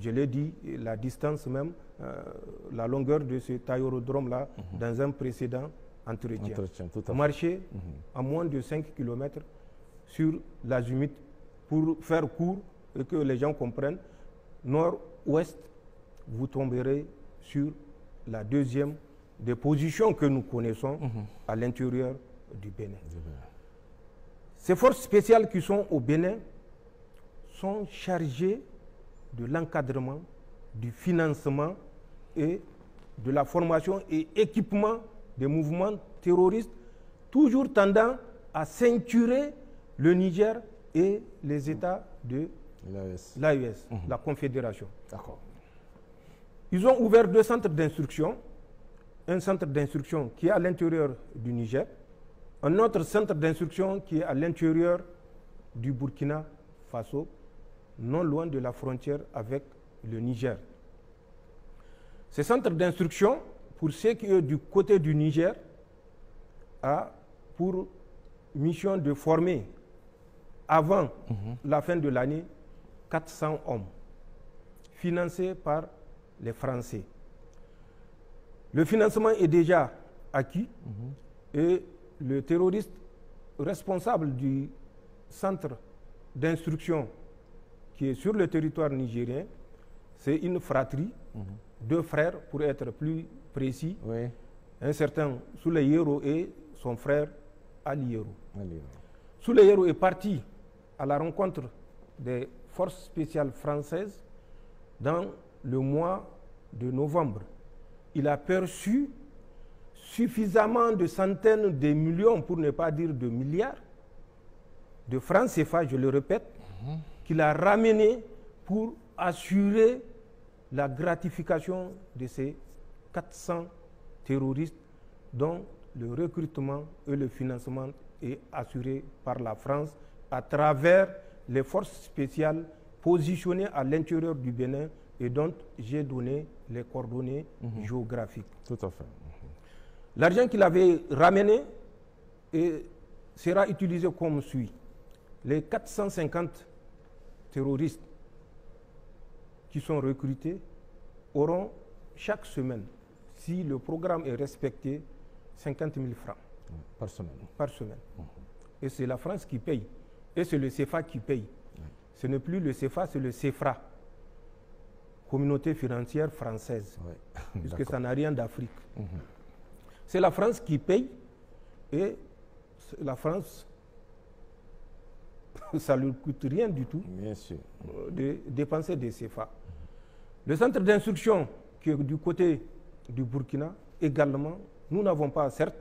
B: Je l'ai dit, la distance même, la longueur de cet aérodrome-là dans un précédent entretien. Marcher à moins de 5 km sur l'azimut pour faire court et que les gens comprennent. Nord-ouest, vous tomberez sur la deuxième des positions que nous connaissons à l'intérieur du Bénin. Ces forces spéciales qui sont au Bénin sont chargées de l'encadrement, du financement et de la formation et équipement des mouvements terroristes, toujours tendant à ceinturer le Niger et les États de l'AES, la Confédération. Ils ont ouvert 2 centres d'instruction. Un centre d'instruction qui est à l'intérieur du Niger, un autre centre d'instruction qui est à l'intérieur du Burkina Faso, non loin de la frontière avec le Niger. Ces centres d'instruction, pour ceux qui sont du côté du Niger, a pour mission de former, avant la fin de l'année, 400 hommes, financés par les Français. Le financement est déjà acquis et le terroriste responsable du centre d'instruction qui est sur le territoire nigérien, c'est une fratrie, 2 frères pour être plus précis, un certain Souley Yero et son frère Ali Yero. Souley Yero est parti à la rencontre des forces spéciales françaises dans le mois de novembre. Il a perçu suffisamment de centaines de millions, pour ne pas dire de milliards, de francs CFA, je le répète, qu'il a ramené pour assurer la gratification de ces 400 terroristes dont le recrutement et le financement est assuré par la France à travers les forces spéciales positionnées à l'intérieur du Bénin et dont j'ai donné les coordonnées géographiques.
C: Tout à fait.
B: L'argent qu'il avait ramené sera utilisé comme suit. Les 450 terroristes qui sont recrutés auront chaque semaine, si le programme est respecté, 50 000 francs.
C: Par semaine.
B: Par semaine. Et c'est la France qui paye. Et c'est le CFA qui paye. Ce n'est plus le CFA, c'est le CFRA. Communauté financière française. Puisque ça n'a rien d'Afrique. C'est la France qui paye et la France, ça ne lui coûte rien du tout de dépenser des CFA. Le centre d'instruction qui est du côté du Burkina, également, nous n'avons pas certes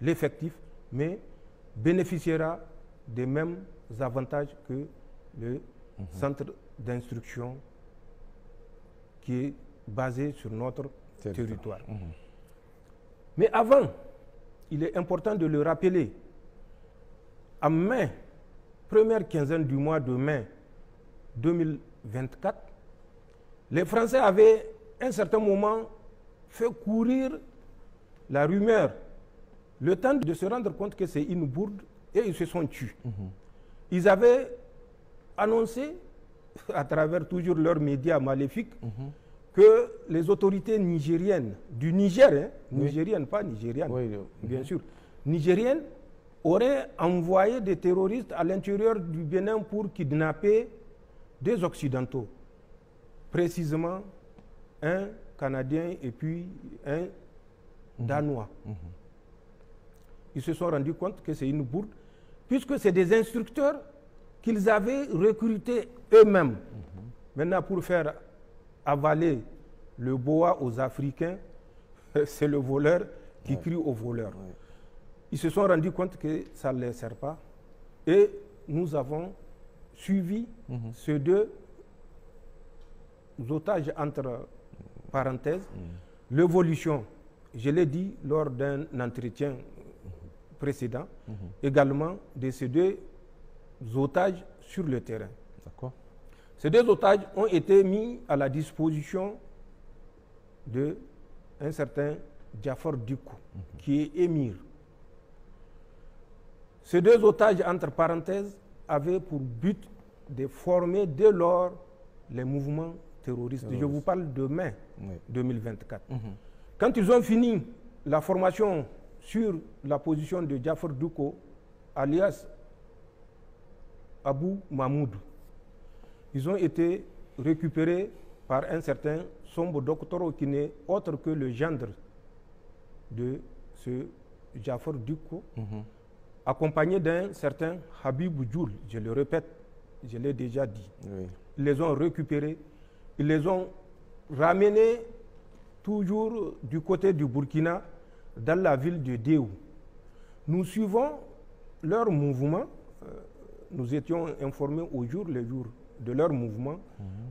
B: l'effectif, mais bénéficiera des mêmes avantages que le centre d'instruction qui est basé sur notre territoire. Mais avant, il est important de le rappeler, en mai, première quinzaine du mois de mai 2024, les Français avaient, à un certain moment, fait courir la rumeur, le temps de se rendre compte que c'est une bourde, et ils se sont tués. Ils avaient annoncé, à travers toujours leurs médias maléfiques, que les autorités nigériennes, du Niger, nigériennes, pas nigériennes, bien sûr, nigériennes, auraient envoyé des terroristes à l'intérieur du Bénin pour kidnapper des Occidentaux, précisément un Canadien et puis un Danois. Ils se sont rendus compte que c'est une bourde, puisque c'est des instructeurs qu'ils avaient recrutés eux-mêmes. Maintenant, pour faire avaler le boa aux Africains, c'est le voleur qui crie au voleur. Ils se sont rendus compte que ça ne les sert pas. Et nous avons suivi ces deux otages entre parenthèses. L'évolution, je l'ai dit lors d'un entretien précédent, également de ces deux otages sur le terrain. Ces deux otages ont été mis à la disposition d'un certain Jafar Dicko, qui est émir. Ces deux otages, entre parenthèses, avaient pour but de former dès lors les mouvements terroristes. Je vous parle de mai 2024. Quand ils ont fini la formation sur la position de Jafar Dicko, alias Abou Mahmoud, ils ont été récupérés par un certain Sombo Doktoro, qui n'est autre que le gendre de ce Jafar Dicko, accompagné d'un certain Habib Djoul, je le répète, je l'ai déjà dit. Ils les ont récupérés, ils les ont ramenés toujours du côté du Burkina, dans la ville de Déou. Nous suivons leur mouvement, nous étions informés au jour le jour de leur mouvement,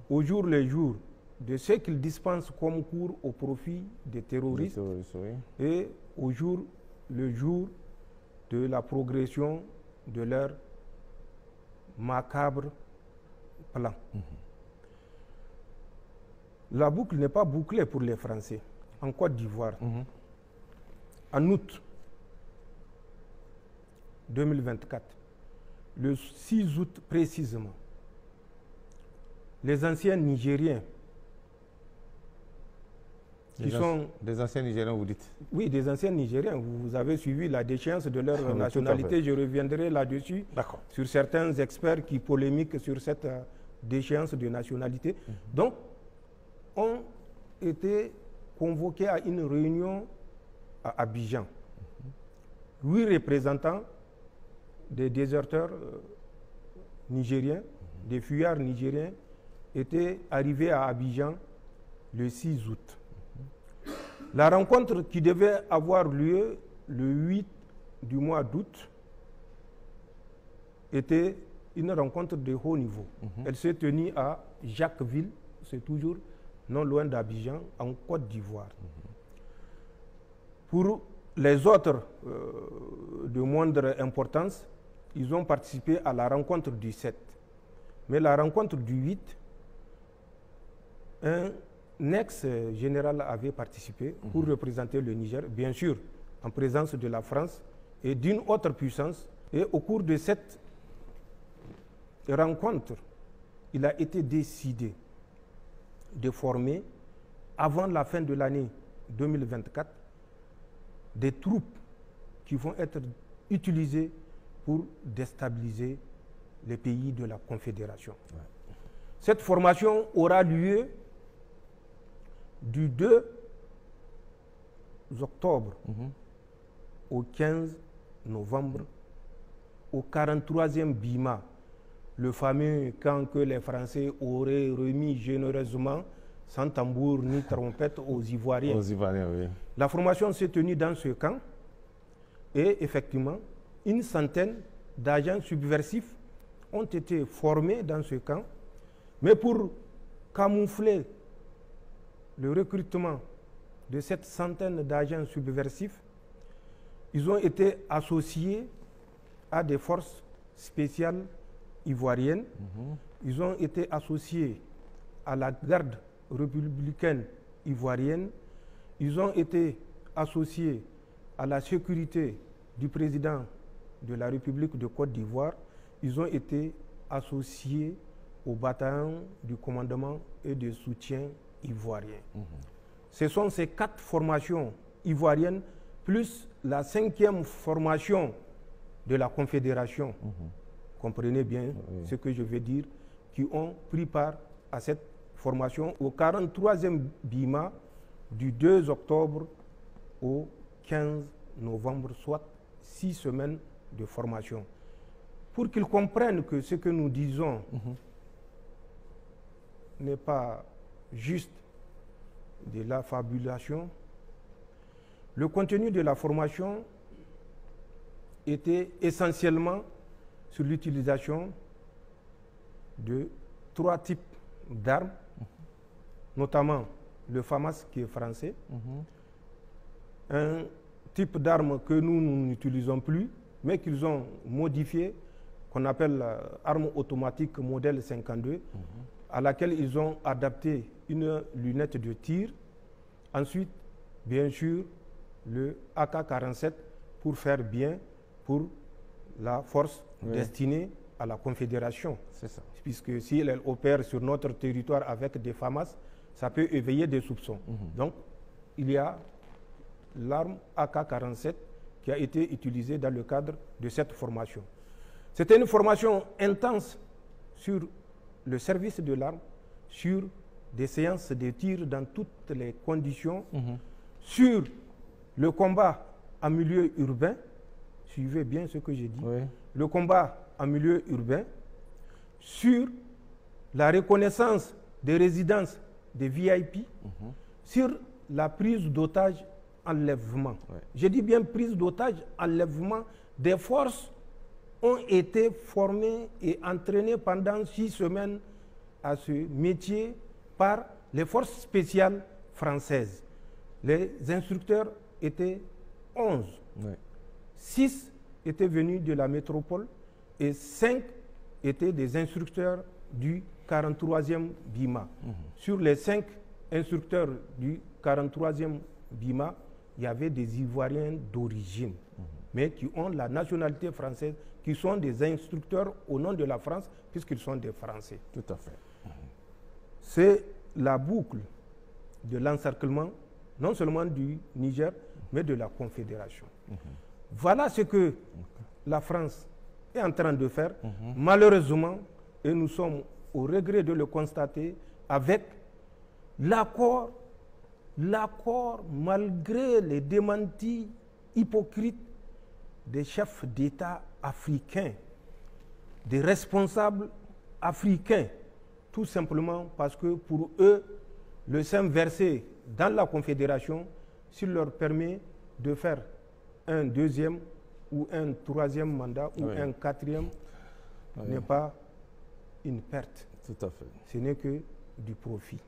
B: au jour le jour de ce qu'ils dispensent comme cours au profit des terroristes, et au jour le jour de la progression de leur macabre plan. La boucle n'est pas bouclée pour les Français. En Côte d'Ivoire, en août 2024, le 6 août précisément, les anciens Nigériens
A: Des anciens Nigériens, vous dites?
B: Oui, des anciens Nigériens. Vous avez suivi la déchéance de leur nationalité. Je reviendrai là-dessus sur certains experts qui polémiquent sur cette déchéance de nationalité. Donc, ont été convoqués à une réunion à Abidjan. 8 représentants des déserteurs nigériens, des fuyards nigériens, étaient arrivés à Abidjan le 6 août. La rencontre qui devait avoir lieu le 8 du mois d'août était une rencontre de haut niveau. Elle s'est tenue à Jacquesville, c'est toujours non loin d'Abidjan, en Côte d'Ivoire. Pour les autres de moindre importance, ils ont participé à la rencontre du 7. Mais la rencontre du 8, un ex-général avait participé pour représenter le Niger, bien sûr, en présence de la France et d'une autre puissance. Et au cours de cette rencontre, il a été décidé de former, avant la fin de l'année 2024, des troupes qui vont être utilisées pour déstabiliser les pays de la Confédération. Cette formation aura lieu du 2 octobre au 15 novembre au 43e BIMA, le fameux camp que les Français auraient remis généreusement, sans tambour ni trompette, aux Ivoiriens.
A: Aux Ivoiriens, oui.
B: La formation s'est tenue dans ce camp et effectivement, une centaine d'agents subversifs ont été formés dans ce camp, mais pour camoufler le recrutement de cette centaine d'agents subversifs, ils ont été associés à des forces spéciales ivoiriennes. Ils ont été associés à la garde républicaine ivoirienne. Ils ont été associés à la sécurité du président de la République de Côte d'Ivoire. Ils ont été associés au bataillon du commandement et de soutien ivoirien. Ce sont ces 4 formations ivoiriennes plus la 5e formation de la Confédération, comprenez bien ce que je veux dire, qui ont pris part à cette formation au 43e BIMA du 2 octobre au 15 novembre, soit 6 semaines de formation. Pour qu'ils comprennent que ce que nous disons n'est pas juste de la fabulation, le contenu de la formation était essentiellement sur l'utilisation de 3 types d'armes, notamment le FAMAS qui est français, un type d'arme que nous n'utilisons plus, mais qu'ils ont modifié, qu'on appelle arme automatique modèle 52, à laquelle ils ont adapté une lunette de tir. Ensuite, bien sûr, le AK-47 pour faire bien pour la force destinée à la Confédération.
A: C'est ça.
B: Puisque si elle opère sur notre territoire avec des FAMAS, ça peut éveiller des soupçons. Donc, il y a l'arme AK-47 qui a été utilisée dans le cadre de cette formation. C'était une formation intense sur le service de l'arme, sur des séances de tir dans toutes les conditions, sur le combat en milieu urbain, suivez bien ce que j'ai dit, le combat en milieu urbain, sur la reconnaissance des résidences des VIP, sur la prise d'otages, enlèvement. Je dis bien prise d'otages, enlèvement. Des forces ont été formées et entraînées pendant 6 semaines à ce métier par les forces spéciales françaises. Les instructeurs étaient 11. 6 étaient venus de la métropole et 5 étaient des instructeurs du 43e BIMA. Sur les 5 instructeurs du 43e BIMA, il y avait des Ivoiriens d'origine, mais qui ont la nationalité française, qui sont des instructeurs au nom de la France, puisqu'ils sont des Français.
A: Tout à fait.
B: C'est la boucle de l'encerclement, non seulement du Niger, mais de la Confédération. Voilà ce que la France est en train de faire, malheureusement, et nous sommes au regret de le constater, avec l'accord, malgré les démentis hypocrites des chefs d'État africains, des responsables africains, tout simplement parce que pour eux, le sein versé dans la Confédération, s'il leur permet de faire un 2e ou un 3e mandat ou un 4e, n'est pas une perte.
A: Tout à fait.
B: Ce n'est que du profit.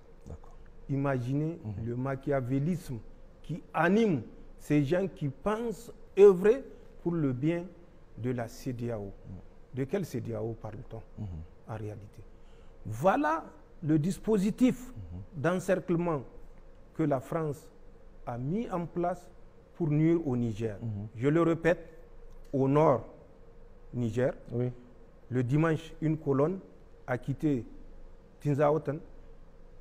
B: Imaginez le machiavélisme qui anime ces gens qui pensent œuvrer pour le bien de la CEDEAO. De quelle CEDEAO parle-t-on en réalité? Voilà le dispositif d'encerclement que la France a mis en place pour nuire au Niger. Je le répète, au nord Niger, le dimanche, une colonne a quitté Tinzaoten,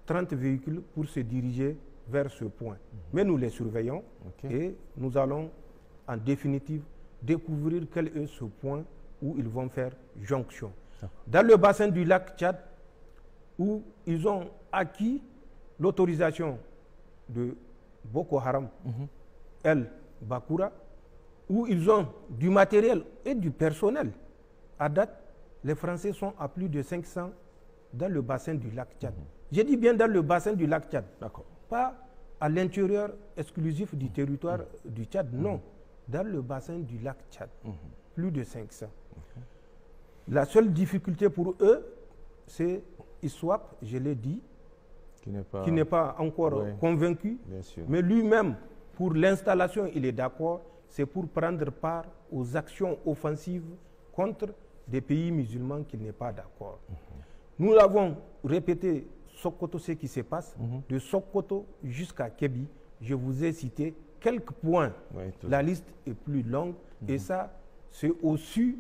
B: 30 véhicules pour se diriger vers ce point. Mais nous les surveillons et nous allons en définitive découvrir quel est ce point où ils vont faire jonction. Dans le bassin du lac Tchad, où ils ont acquis l'autorisation de Boko Haram, El Bakura, où ils ont du matériel et du personnel. À date, les Français sont à plus de 500 dans le bassin du lac Tchad. J'ai dit bien dans le bassin du lac Tchad, pas à l'intérieur exclusif du territoire du Tchad, non, dans le bassin du lac Tchad, plus de 500. La seule difficulté pour eux, c'est ISWAP, je l'ai dit, qui n'est pas encore convaincu. Mais lui-même, pour l'installation, il est d'accord. C'est pour prendre part aux actions offensives contre des pays musulmans qu'il n'est pas d'accord. Nous l'avons répété, Sokoto, ce qui se passe, de Sokoto jusqu'à Kébi. Je vous ai cité quelques points. La liste est plus longue et ça, c'est au su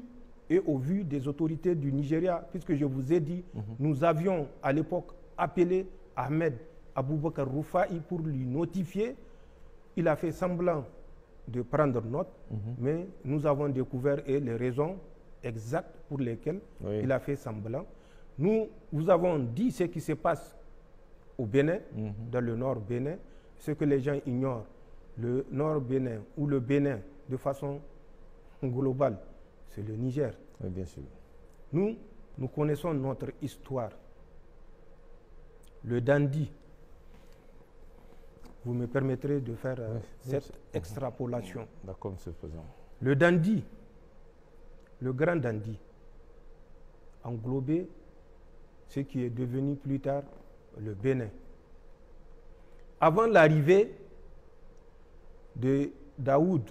B: et au vu des autorités du Nigeria, puisque je vous ai dit, nous avions à l'époque appelé Ahmed Aboubakar Roufaï pour lui notifier. Il a fait semblant de prendre note, mais nous avons découvert les raisons exactes pour lesquelles il a fait semblant. Nous vous avons dit ce qui se passe au Bénin, dans le nord Bénin, ce que les gens ignorent. Le nord Bénin ou le Bénin, de façon globale, c'est le Niger.
C: Oui, bien sûr.
B: Nous connaissons notre histoire. Le dandy, vous me permettrez de faire cette extrapolation.
C: D'accord, monsieur le Président.
B: Le dandy, le grand dandy, englobait ce qui est devenu plus tard le Bénin. Avant l'arrivée de Daoud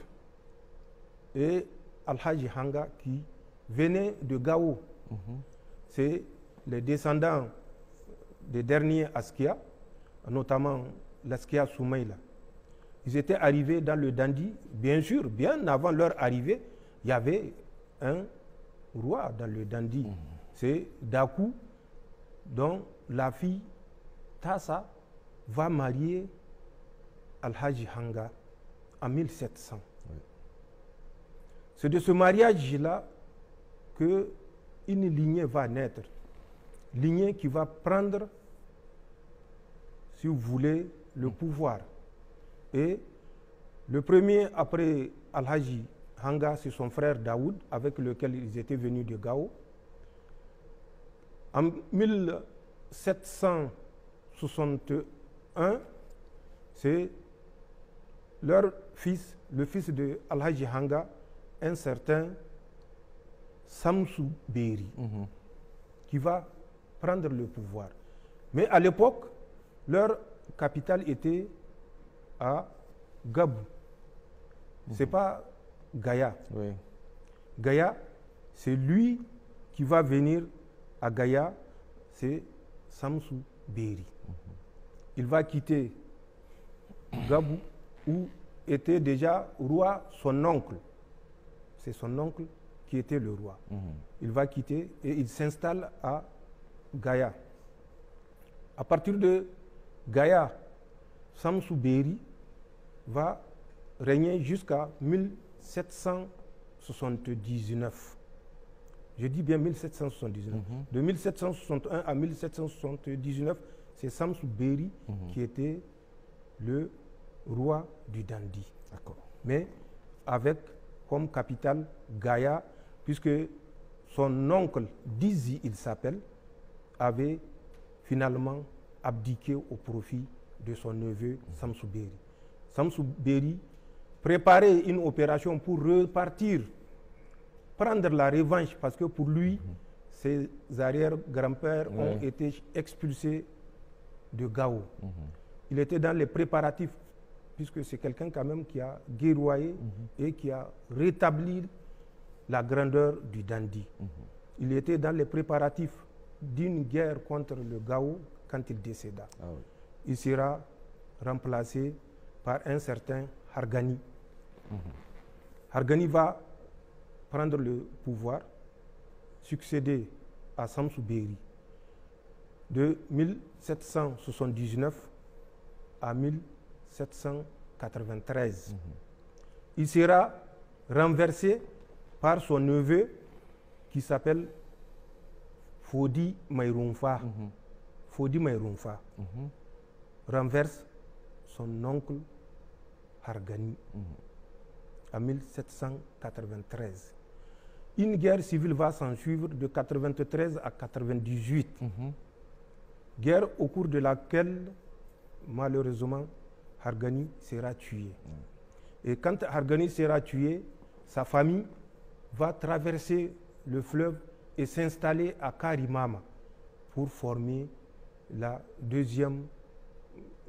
B: et Al-Haji Hanga qui venaient de Gao, c'est les descendants des derniers Askia, notamment l'Askia Soumaïla. Ils étaient arrivés dans le dandy, bien sûr, bien avant leur arrivée, il y avait un roi dans le dandy. C'est Dakou, dont la fille Tassa va marier Al-Haji Hanga en 1700. C'est de ce mariage-là qu'une lignée va naître. Lignée qui va prendre, si vous voulez, le pouvoir. Et le premier, après Al-Haji Hanga, c'est son frère Daoud, avec lequel ils étaient venus de Gao. En 1761, c'est leur fils, le fils de Al-Haji Hanga, un certain Samsou Beri, qui va prendre le pouvoir. Mais à l'époque, leur capitale était à Gabou. Ce n'est pas Gaïa. Gaïa, c'est lui qui va venir à Gaïa, c'est Samsou Beri. Il va quitter Gabou, où était déjà roi son oncle. C'est son oncle qui était le roi. Il va quitter et il s'installe à Gaïa. À partir de Gaïa, Samsou Beri va régner jusqu'à 1779. Je dis bien 1779. De 1761 à 1779, c'est Samsou Beri qui était le roi du dandy. Mais avec comme capitale Gaïa, puisque son oncle, Dizi, il s'appelle, avait finalement abdiqué au profit de son neveu Samsou Beri. Samsou Beri préparait une opération pour repartir, prendre la revanche, parce que pour lui, ses arrière-grands-pères ont été expulsés de Gao. Il était dans les préparatifs, puisque c'est quelqu'un quand même qui a guerroyé et qui a rétabli la grandeur du dandy. Il était dans les préparatifs d'une guerre contre le Gao quand il décéda. Il sera remplacé par un certain Hargani. Hargani va prendre le pouvoir, succéder à Samsou Beri de 1779 à 1793. Il sera renversé par son neveu qui s'appelle Fodi Maïrounfa. Fodi Maïrounfa renverse son oncle Hargani en 1793. Une guerre civile va s'en suivre de 93 à 98. Guerre au cours de laquelle, malheureusement, Hargani sera tué. Et quand Hargani sera tué, sa famille va traverser le fleuve et s'installer à Karimama pour former la deuxième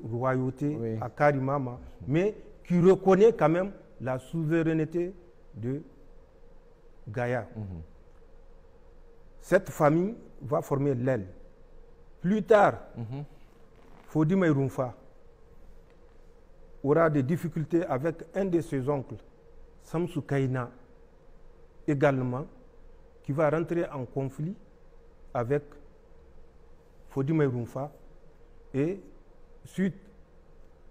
B: royauté à Karimama, mais qui reconnaît quand même la souveraineté de Gaïa. Cette famille va former l'aile. Plus tard, Fodi Maïroumfa aura des difficultés avec un de ses oncles, Samsou Kaina, également, qui va rentrer en conflit avec Fodi Maïroumfa. Et suite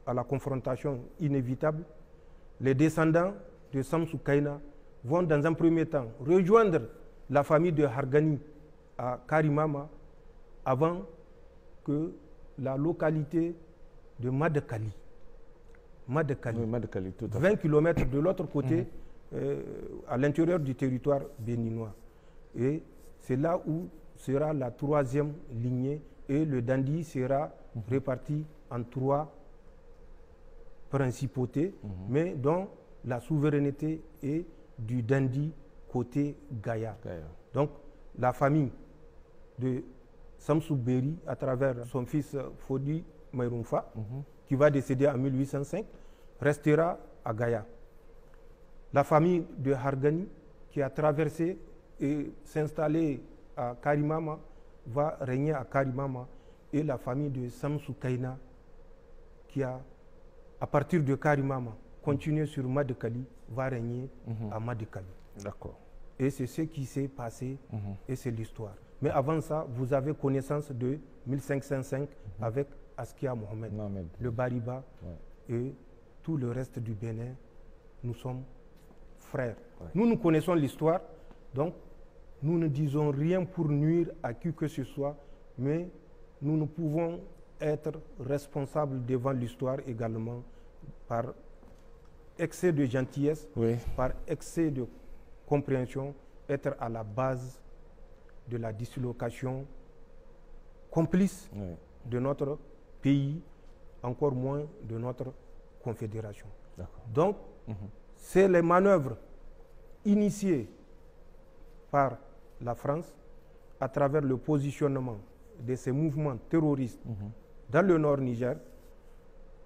B: à la confrontation inévitable, les descendants de Samsou Kaina vont dans un premier temps rejoindre la famille de Hargani à Karimama avant que la localité de Madekali, 20 km de l'autre côté, à l'intérieur du territoire béninois. Et c'est là où sera la troisième lignée et le Dandi sera réparti en 3 principautés, mais dont la souveraineté est du Dandi côté Gaïa. Donc la famille de Samsou Beri, à travers son fils Fodi Maïroumfa, qui va décéder en 1805, restera à Gaïa. La famille de Hargani, qui a traversé et s'installé à Karimama, va régner à Karimama. Et la famille de Samsou Kaina, qui a, à partir de Karimama, continué sur Madekali, va régner à Madekali.
A: D'accord.
B: Et c'est ce qui s'est passé et c'est l'histoire. Mais avant ça, vous avez connaissance de 1505 avec Askia Mohamed, le Bariba et tout le reste du Bénin. Nous sommes frères. Nous connaissons l'histoire, donc nous ne disons rien pour nuire à qui que ce soit, mais nous ne pouvons être responsables devant l'histoire également par excès de gentillesse, par excès de compréhension, être à la base de la dislocation complice de notre pays, encore moins de notre confédération. Donc, c'est les manœuvres initiées par la France à travers le positionnement de ces mouvements terroristes dans le nord Niger,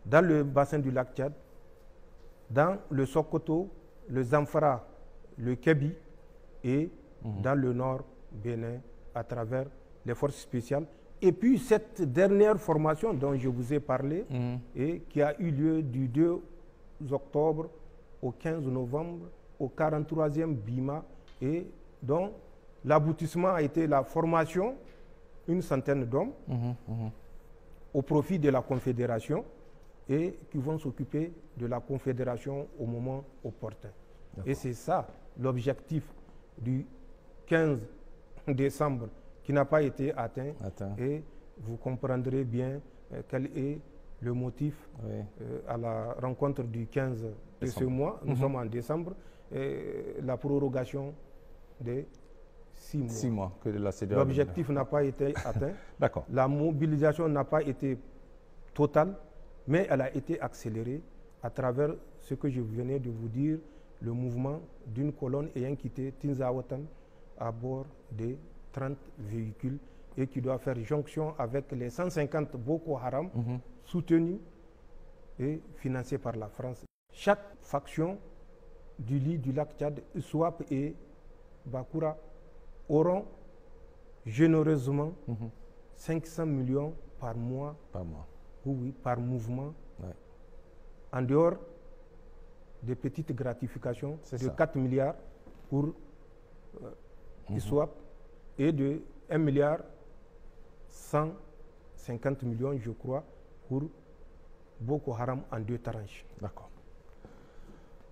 B: dans le bassin du lac Tchad, dans le Sokoto, le Zamfara, le Kébi et dans le nord Bénin à travers les forces spéciales. Et puis cette dernière formation dont je vous ai parlé et qui a eu lieu du 2 octobre au 15 novembre au 43e BIMA et dont l'aboutissement a été la formation une centaine d'hommes au profit de la Confédération et qui vont s'occuper de la Confédération au moment opportun. Et c'est ça l'objectif du 15 décembre qui n'a pas été atteint. Et vous comprendrez bien quel est le motif à la rencontre du 15 de ce mois. Nous sommes en décembre. La prorogation des 6 mois.
A: 6 mois que la CEDEAO.
B: L'objectif n'a pas été atteint. La mobilisation n'a pas été totale, mais elle a été accélérée à travers ce que je venais de vous dire, le mouvement d'une colonne ayant quitté Tinzawatan à bord de 30 véhicules et qui doit faire jonction avec les 150 Boko Haram soutenus et financés par la France. Chaque faction du lit du lac Tchad, Swap et Bakura auront généreusement 500 millions par mois, par mouvement, en dehors des petites gratifications de 4 milliards pour Swap et de 1 milliard 150 millions, je crois, pour Boko Haram en 2 tranches.
A: D'accord.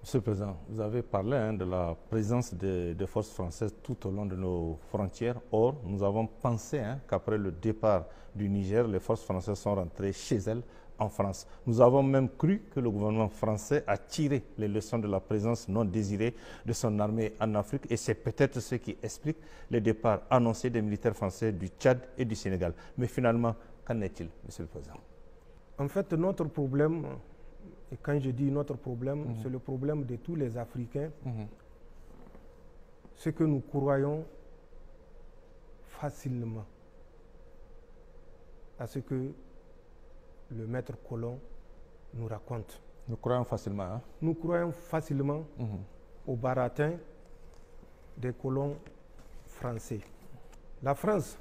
A: Monsieur le Président, vous avez parlé de la présence des forces françaises tout au long de nos frontières. Or, nous avons pensé qu'après le départ du Niger, les forces françaises sont rentrées chez elles en France. Nous avons même cru que le gouvernement français a tiré les leçons de la présence non désirée de son armée en Afrique et c'est peut-être ce qui explique le départ annoncé des militaires français du Tchad et du Sénégal. Mais finalement, qu'en est-il, Monsieur le Président?
B: En fait, notre problème, et quand je dis notre problème, c'est le problème de tous les Africains, c'est que nous croyons facilement à ce que le maître colon nous raconte.
A: Nous croyons facilement. Hein?
B: Nous croyons facilement au baratin des colons français. La France,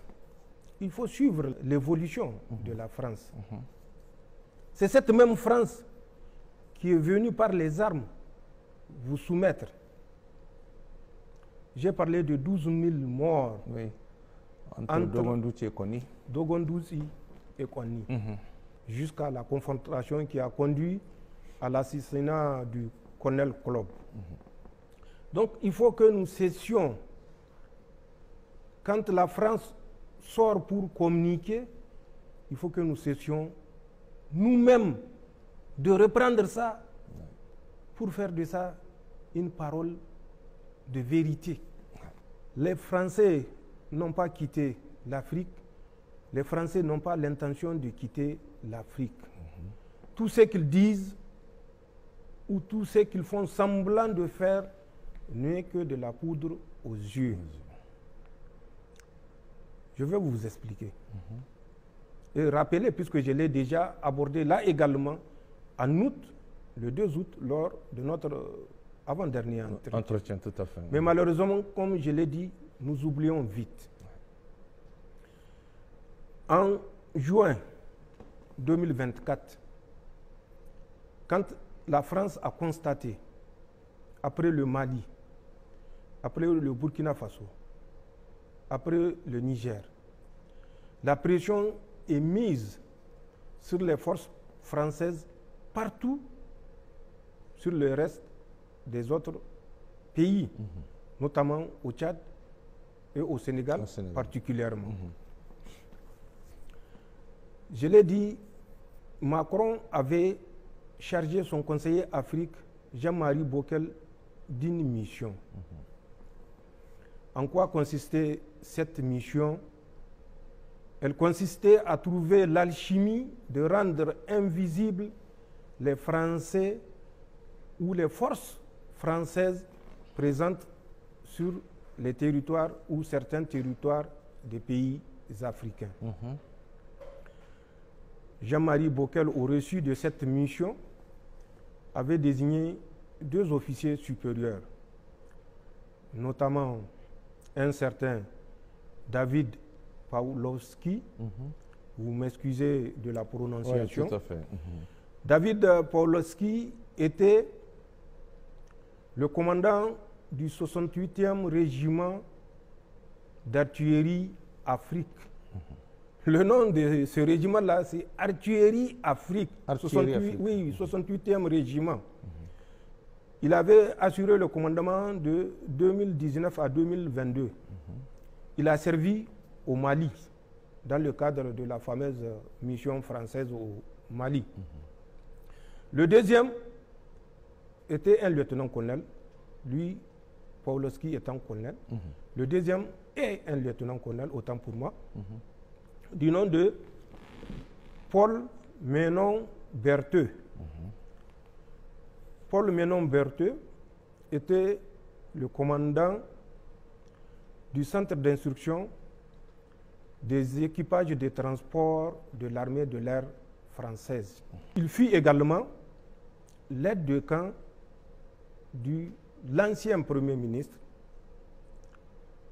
B: il faut suivre l'évolution de la France. C'est cette même France qui est venue par les armes vous soumettre. J'ai parlé de 12 000 morts
A: entre Dogondouchi et Kony.
B: Dogondouchi et Kony. Jusqu'à la confrontation qui a conduit à l'assassinat du colonel Club. Donc il faut que nous cessions. Quand la France sort pour communiquer, il faut que nous cessions nous-mêmes de reprendre ça pour faire de ça une parole de vérité. Les Français n'ont pas quitté l'Afrique. Les Français n'ont pas l'intention de quitter l'Afrique. Tout ce qu'ils disent ou tout ce qu'ils font semblant de faire n'est que de la poudre aux yeux. Je vais vous expliquer. Et rappeler, puisque je l'ai déjà abordé là également, en août, le 2 août, lors de notre avant-dernier entretien.
A: Tout à fait.
B: Mais malheureusement, comme je l'ai dit, nous oublions vite. En juin 2024, quand la France a constaté, après le Mali, après le Burkina Faso, après le Niger, la pression est mise sur les forces françaises partout sur le reste des autres pays, notamment au Tchad et au Sénégal, particulièrement. Je l'ai dit, Macron avait chargé son conseiller Afrique, Jean-Marie Bockel, d'une mission. En quoi consistait cette mission? Elle consistait à trouver l'alchimie de rendre invisibles les Français ou les forces françaises présentes sur les territoires ou certains territoires des pays africains. Jean-Marie Bockel, au reçu de cette mission, avait désigné 2 officiers supérieurs, notamment un certain David Pawlowski, vous m'excusez de la prononciation.
A: Oui, tout à fait.
B: David Pawlowski était le commandant du 68e régiment d'artillerie Afrique. Le nom de ce régiment-là, c'est Artillerie Afrique. 68e régiment. Il avait assuré le commandement de 2019 à 2022. Il a servi au Mali, dans le cadre de la fameuse mission française au Mali. Le deuxième était un lieutenant-colonel, lui, Pawlowski étant colonel. Le deuxième est un lieutenant-colonel, autant pour moi, du nom de Paul Menon Bertheux. Paul Menon Bertheux était le commandant du centre d'instruction des équipages de transport de l'armée de l'air française. Il fut également l'aide de camp de l'ancien Premier ministre,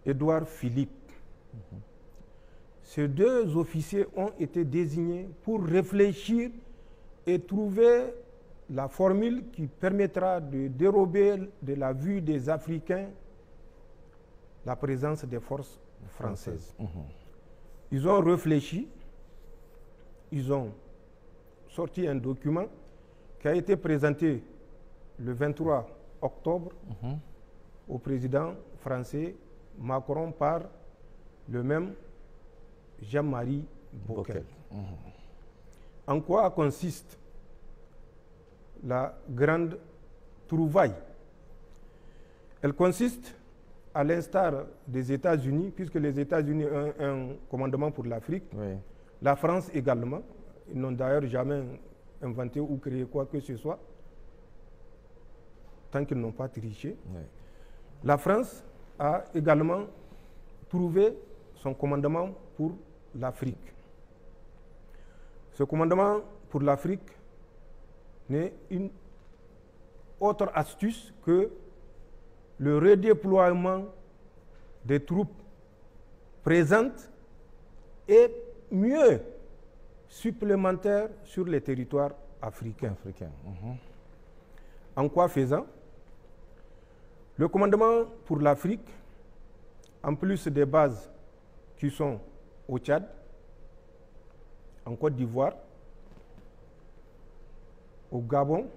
B: Édouard Philippe. Ces 2 officiers ont été désignés pour réfléchir et trouver la formule qui permettra de dérober de la vue des Africains la présence des forces françaises. Ils ont réfléchi, ils ont sorti un document qui a été présenté le 23 octobre au président français Macron par le même Jean-Marie Bockel. En quoi consiste la grande trouvaille? Elle consiste, à l'instar des États-Unis, puisque les États-Unis ont un commandement pour l'Afrique, la France également. Ils n'ont d'ailleurs jamais inventé ou créé quoi que ce soit, tant qu'ils n'ont pas triché. La France a également trouvé son commandement pour l'Afrique. Ce commandement pour l'Afrique n'est une autre astuce que le redéploiement des troupes présentes et mieux supplémentaires sur les territoires africains. En quoi faisant? Le commandement pour l'Afrique, en plus des bases qui sont au Tchad, en Côte d'Ivoire, au Gabon,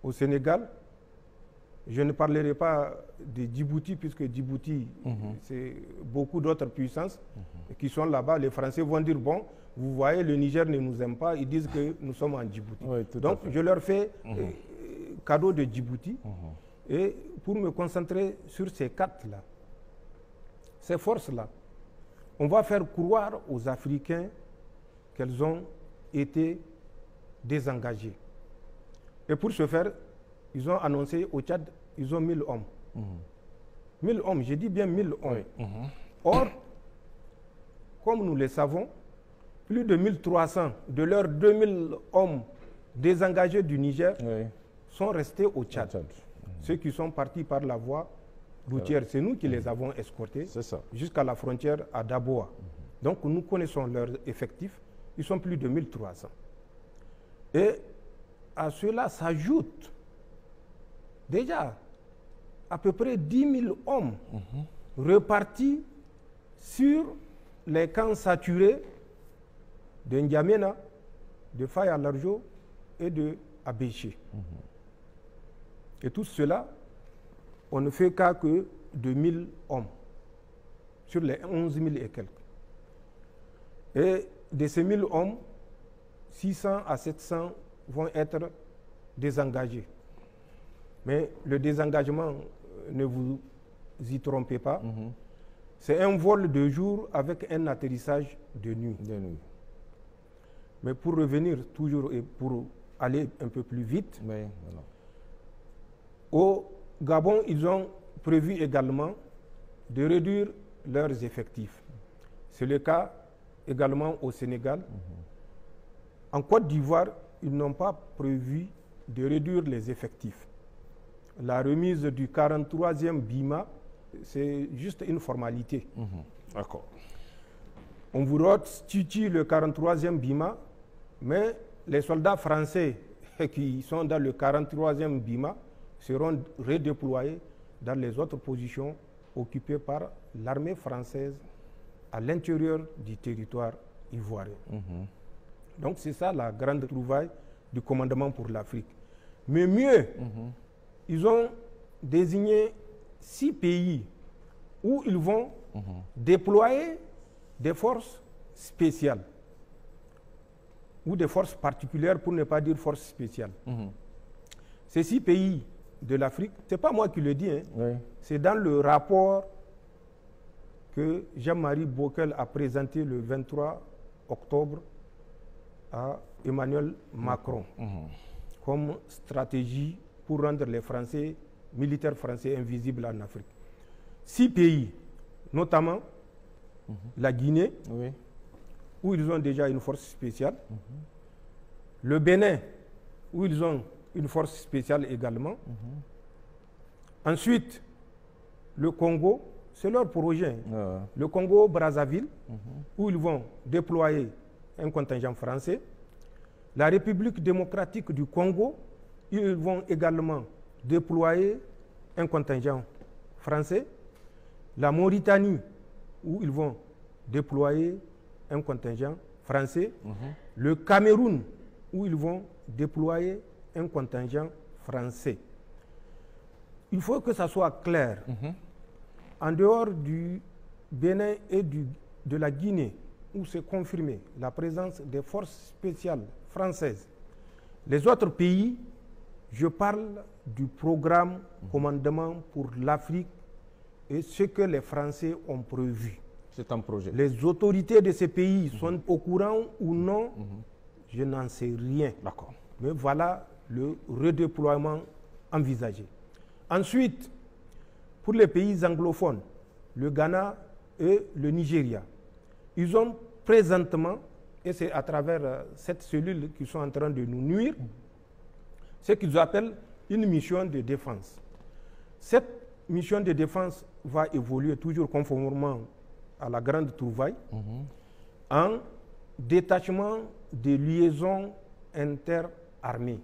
B: au Sénégal, je ne parlerai pas de Djibouti, puisque Djibouti, c'est beaucoup d'autres puissances qui sont là-bas. Les Français vont dire, bon, vous voyez, le Niger ne nous aime pas, ils disent que nous sommes en Djibouti.
C: Oui,
B: donc, je leur fais cadeau de Djibouti, et pour me concentrer sur ces quatre-là, ces forces-là, on va faire croire aux Africains qu'elles ont été désengagées. Et pour ce faire, ils ont annoncé au Tchad, ils ont 1000 hommes. 1000 hommes, j'ai dit bien 1000 hommes. Or, comme nous le savons, plus de 1300 de leurs 2000 hommes désengagés du Niger sont restés au Tchad. Ceux qui sont partis par la voie routière, c'est nous qui les avons escortés jusqu'à la frontière à Daboa. Donc nous connaissons leurs effectifs, ils sont plus de 1300. Et à cela s'ajoute déjà à peu près 10 000 hommes repartis sur les camps saturés de N'Djamena, de Faye à Larjo et de Abéché. Et tout cela, on ne fait qu'à que de 1000 hommes sur les 11 000 et quelques. Et de ces 1000 hommes, 600 à 700 vont être désengagés. Mais le désengagement, ne vous y trompez pas, c'est un vol de jour avec un atterrissage de nuit. Mais pour revenir toujours et pour aller un peu plus vite, au Gabon, ils ont prévu également de réduire leurs effectifs. C'est le cas également au Sénégal. En Côte d'Ivoire, ils n'ont pas prévu de réduire les effectifs. La remise du 43e BIMA, c'est juste une formalité.
C: D'accord.
B: On vous restitue le 43e BIMA, mais les soldats français qui sont dans le 43e BIMA seront redéployés dans les autres positions occupées par l'armée française à l'intérieur du territoire ivoirien. Donc c'est ça la grande trouvaille du commandement pour l'Afrique. Mais mieux, ils ont désigné 6 pays où ils vont déployer des forces spéciales ou des forces particulières, pour ne pas dire forces spéciales. Ces 6 pays de l'Afrique, ce n'est pas moi qui le dis, c'est dans le rapport que Jean-Marie Bockel a présenté le 23 octobre à Emmanuel Macron comme stratégie pour rendre les Français, militaires français, invisibles en Afrique. 6 pays, notamment la Guinée, où ils ont déjà une force spéciale, le Bénin, où ils ont une force spéciale également. Ensuite, le Congo, c'est leur projet. Le Congo-Brazzaville, où ils vont déployer un contingent français. La République démocratique du Congo, ils vont également déployer un contingent français. La Mauritanie, où ils vont déployer un contingent français. Le Cameroun, où ils vont déployer un contingent français. Il faut que ça soit clair. En dehors du Bénin et de la Guinée, où c'est confirmé la présence des forces spéciales françaises, les autres pays, je parle du programme commandement pour l'Afrique et ce que les Français ont prévu.
C: C'est un projet.
B: Les autorités de ces pays sont au courant ou non, je n'en sais rien.
C: D'accord.
B: Mais voilà le redéploiement envisagé. Ensuite, pour les pays anglophones, le Ghana et le Nigeria. Ils ont présentement, et c'est à travers cette cellule qu'ils sont en train de nous nuire, ce qu'ils appellent une mission de défense. Cette mission de défense va évoluer toujours conformément à la grande trouvaille en détachement de liaisons interarmées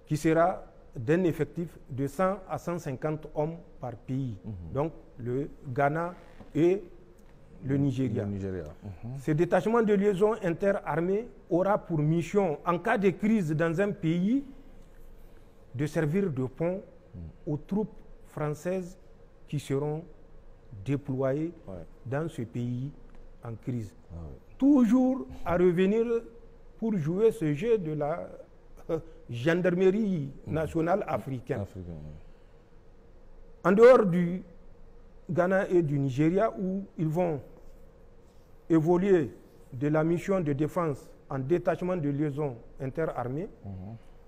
B: qui sera d'un effectif de 100 à 150 hommes par pays. Donc le Ghana et le Nigeria. Ce détachement de liaison interarmée aura pour mission, en cas de crise dans un pays, de servir de pont aux troupes françaises qui seront déployées dans ce pays en crise. Toujours à revenir pour jouer ce jeu de la gendarmerie nationale africaine. En dehors du Ghana et du Nigeria, où ils vont évoluer de la mission de défense en détachement de liaison interarmée,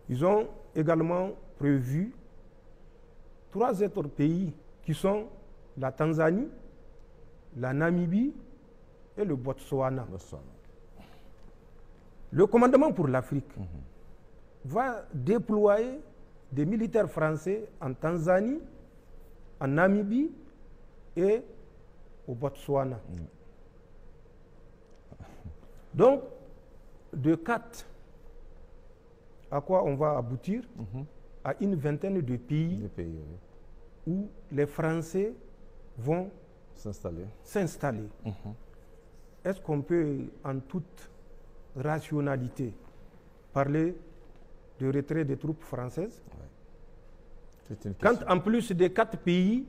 B: ils ont également prévu 3 autres pays qui sont la Tanzanie, la Namibie et le Botswana. Le commandement pour l'Afrique va déployer des militaires français en Tanzanie, en Namibie et au Botswana. Donc, de 4, à quoi on va aboutir? À une vingtaine de pays, où les Français vont s'installer. Est-ce qu'on peut, en toute rationalité, parler de retrait des troupes françaises? Quand en plus des 4 pays,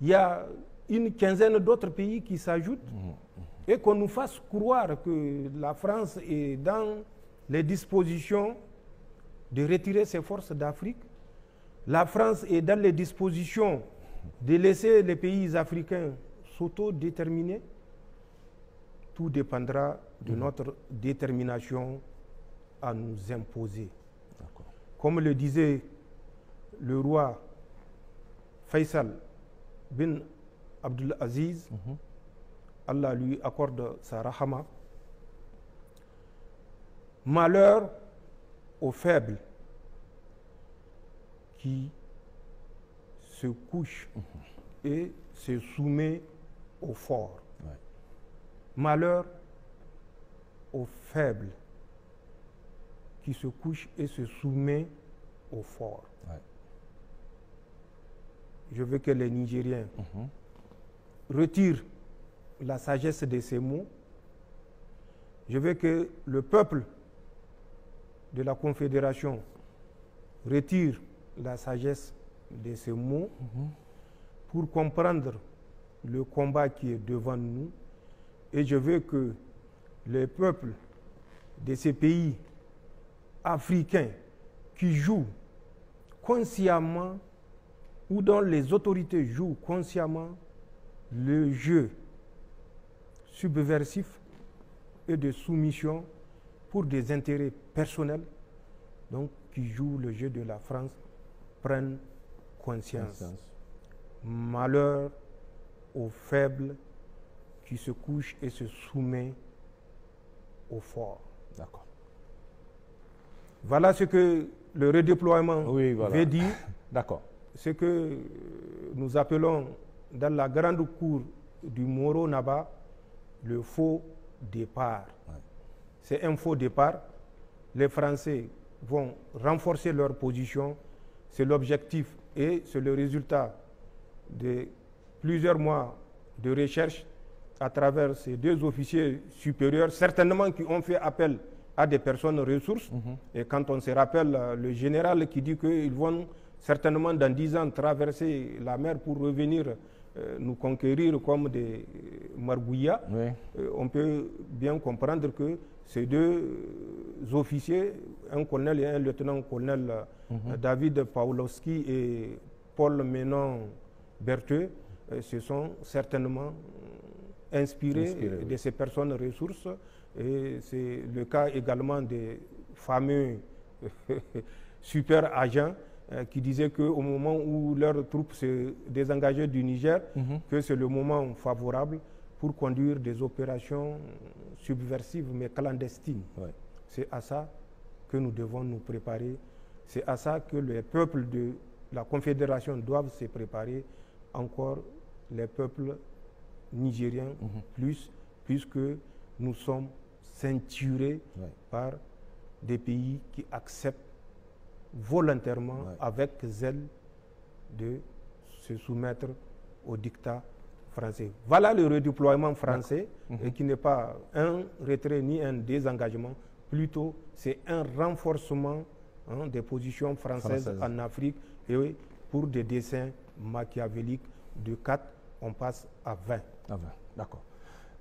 B: il y a une quinzaine d'autres pays qui s'ajoutent, et qu'on nous fasse croire que la France est dans les dispositions de retirer ses forces d'Afrique, la France est dans les dispositions de laisser les pays africains s'autodéterminer, tout dépendra de notre détermination à nous imposer. Comme le disait le roi Faisal bin Abdul Aziz, Allah lui accorde sa rahama, malheur aux faibles qui se couchent et se soumet aux forts. Malheur aux faibles qui se couchent et se soumet aux forts. Je veux que les Nigériens retirent la sagesse de ces mots. Je veux que le peuple de la Confédération retire la sagesse de ces mots pour comprendre le combat qui est devant nous. Et je veux que les peuples de ces pays africains qui jouent consciemment ou dont les autorités jouent consciemment le jeu subversif et de soumission pour des intérêts personnels, donc qui jouent le jeu de la France, prennent conscience. Malheur aux faibles qui se couchent et se soumettent aux forts.
C: D'accord.
B: Voilà ce que le redéploiement veut dire.
C: D'accord.
B: Ce que nous appelons dans la grande cour du Moro Naba le faux départ. C'est un faux départ. Les Français vont renforcer leur position. C'est l'objectif et c'est le résultat de plusieurs mois de recherche à travers ces 2 officiers supérieurs, certainement qui ont fait appel à des personnes ressources. Et quand on se rappelle le général qui dit qu'ils vont certainement dans 10 ans traverser la mer pour revenir nous conquérir comme des margouillas, on peut bien comprendre que ces 2 officiers, un colonel et un lieutenant-colonel, David Pawlowski et Paul Menon Bertheux, se sont certainement inspirés de ces personnes ressources. Et c'est le cas également des fameux super agents qui disaient qu'au moment où leurs troupes se désengageaient du Niger, que c'est le moment favorable pour conduire des opérations subversives mais clandestines.
A: Ouais.
B: C'est à ça que nous devons nous préparer. C'est à ça que les peuples de la Confédération doivent se préparer, encore les peuples nigériens plus, puisque nous sommes ceinturés par des pays qui acceptent volontairement, avec zèle, de se soumettre au dictat français. Voilà le redéploiement français, et qui n'est pas un retrait ni un désengagement, plutôt c'est un renforcement des positions françaises en Afrique, et pour des desseins machiavéliques de 4, on passe à 20.
A: D'accord.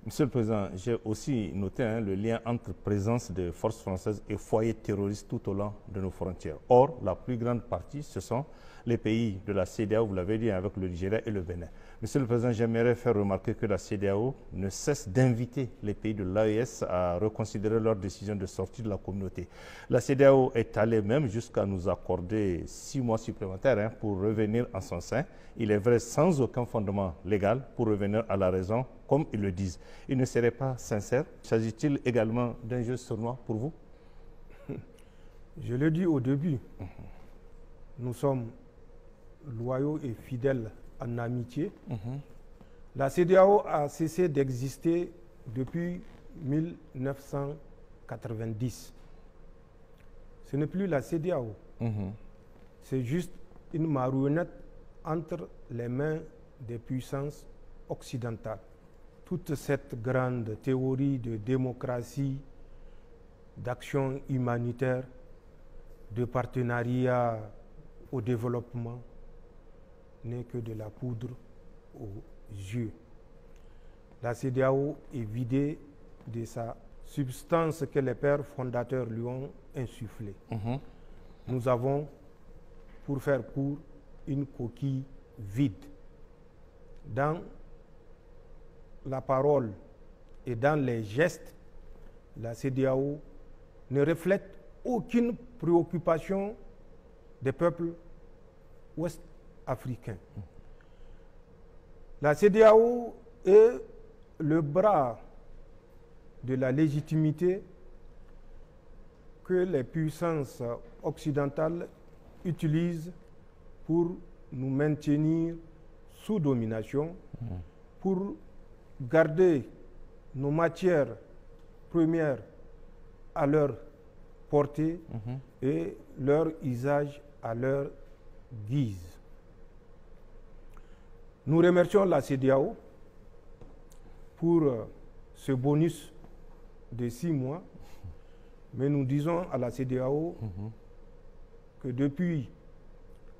A: Monsieur le Président, j'ai aussi noté le lien entre présence des forces françaises et foyers terroristes tout au long de nos frontières. Or, la plus grande partie, ce sont les pays de la CEDEAO, vous l'avez dit, avec le Nigeria et le Bénin. Monsieur le Président, j'aimerais faire remarquer que la CEDEAO ne cesse d'inviter les pays de l'AES à reconsidérer leur décision de sortie de la communauté. La CEDEAO est allée même jusqu'à nous accorder 6 mois supplémentaires pour revenir en son sein. Il est vrai, sans aucun fondement légal, pour revenir à la raison, comme ils le disent. Il ne serait pas sincère. S'agit-il également d'un jeu sournois pour vous?
B: Je l'ai dit au début, nous sommes loyaux et fidèles en amitié. La CEDEAO a cessé d'exister depuis 1990. Ce n'est plus la CEDEAO. C'est juste une marionnette entre les mains des puissances occidentales. Toute cette grande théorie de démocratie, d'action humanitaire, de partenariat au développement n'est que de la poudre aux yeux. La CEDEAO est vidée de sa substance que les pères fondateurs lui ont insufflée. Nous avons, pour faire court, une coquille vide. Dans la parole et dans les gestes, la CEDEAO ne reflète aucune préoccupation des peuples ouest-africains. La CEDEAO est le bras de la légitimité que les puissances occidentales utilisent pour nous maintenir sous domination, pour garder nos matières premières à leur portée et leur usage à leur guise. Nous remercions la CEDEAO pour ce bonus de 6 mois, mais nous disons à la CEDEAO que depuis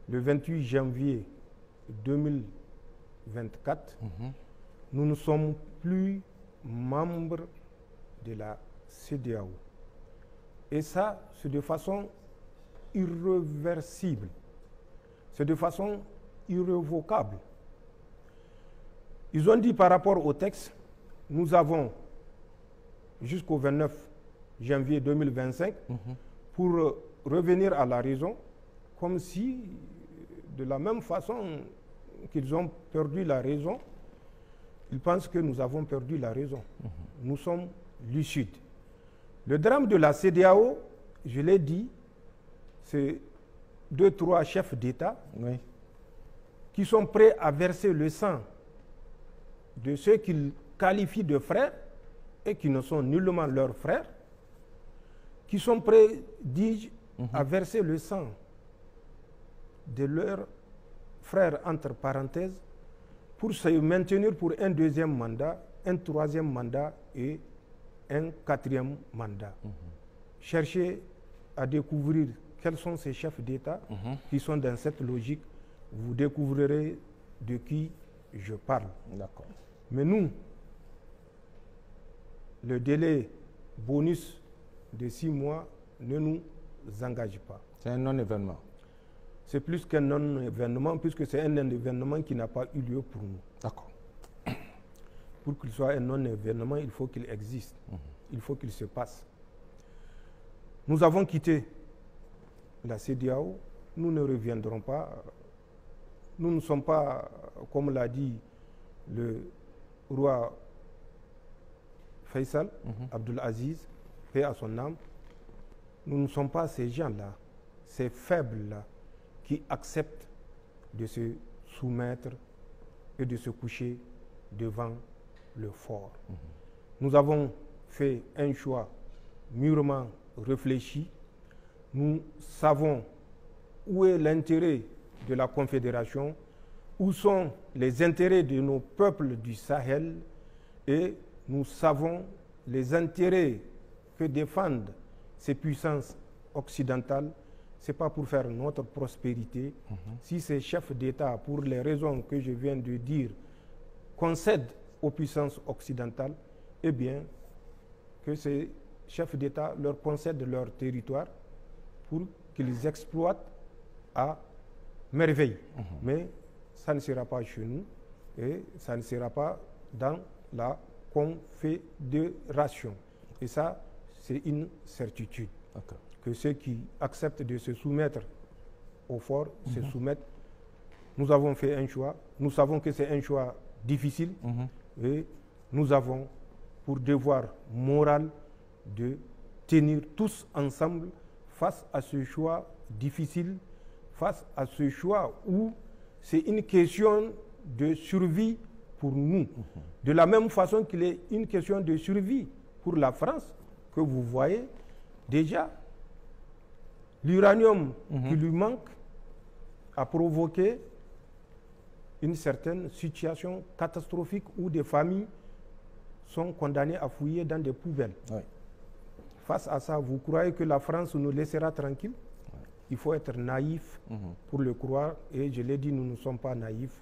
B: le 28 janvier 2024, nous ne sommes plus membres de la CEDEAO. Et ça, c'est de façon irréversible. C'est de façon irrévocable. Ils ont dit par rapport au texte, nous avons jusqu'au 29 janvier 2025 pour revenir à la raison, comme si, de la même façon qu'ils ont perdu la raison, ils pensent que nous avons perdu la raison. Nous sommes lucides. Le drame de la CEDEAO, je l'ai dit, c'est 2-3 chefs d'État qui sont prêts à verser le sang de ceux qu'ils qualifient de frères et qui ne sont nullement leurs frères, qui sont prêts, dis-je, à verser le sang de leurs frères, entre parenthèses, pour se maintenir pour un 2e mandat, un 3e mandat et un 4e mandat. Cherchez à découvrir quels sont ces chefs d'État qui sont dans cette logique. Vous découvrirez de qui je parle.
A: D'accord.
B: Mais nous, le délai bonus de 6 mois ne nous engage pas.
A: C'est un non-événement.
B: C'est plus qu'un non-événement, puisque c'est un événement qui n'a pas eu lieu pour nous.
A: D'accord.
B: Pour qu'il soit un non-événement, il faut qu'il existe. Il faut qu'il se passe. Nous avons quitté la CEDEAO nous ne reviendrons pas. Nous ne sommes pas, comme l'a dit le roi Faisal, Abdul Aziz, paix à son âme, nous ne sommes pas ces gens-là, ces faibles-là, qui acceptent de se soumettre et de se coucher devant le fort. Nous avons fait un choix mûrement réfléchi. Nous savons où est l'intérêt de la Confédération, où sont les intérêts de nos peuples du Sahel, et nous savons les intérêts que défendent ces puissances occidentales. Ce n'est pas pour faire notre prospérité. Si ces chefs d'État, pour les raisons que je viens de dire, concèdent aux puissances occidentales, eh bien, que ces chefs d'État leur concèdent leur territoire pour qu'ils exploitent à merveille. Mais ça ne sera pas chez nous et ça ne sera pas dans la Confédération. Et ça, c'est une certitude. Que ceux qui acceptent de se soumettre au fort se soumettent. Nous avons fait un choix. Nous savons que c'est un choix difficile. Et nous avons pour devoir moral de tenir tous ensemble face à ce choix difficile, face à ce choix où c'est une question de survie pour nous. De la même façon qu'il est une question de survie pour la France, que vous voyez déjà, l'uranium qui lui manque a provoqué une certaine situation catastrophique où des familles sont condamnées à fouiller dans des poubelles. Oui. Face à ça, vous croyez que la France nous laissera tranquilles? Oui. Il faut être naïf pour le croire. Et je l'ai dit, nous ne sommes pas naïfs.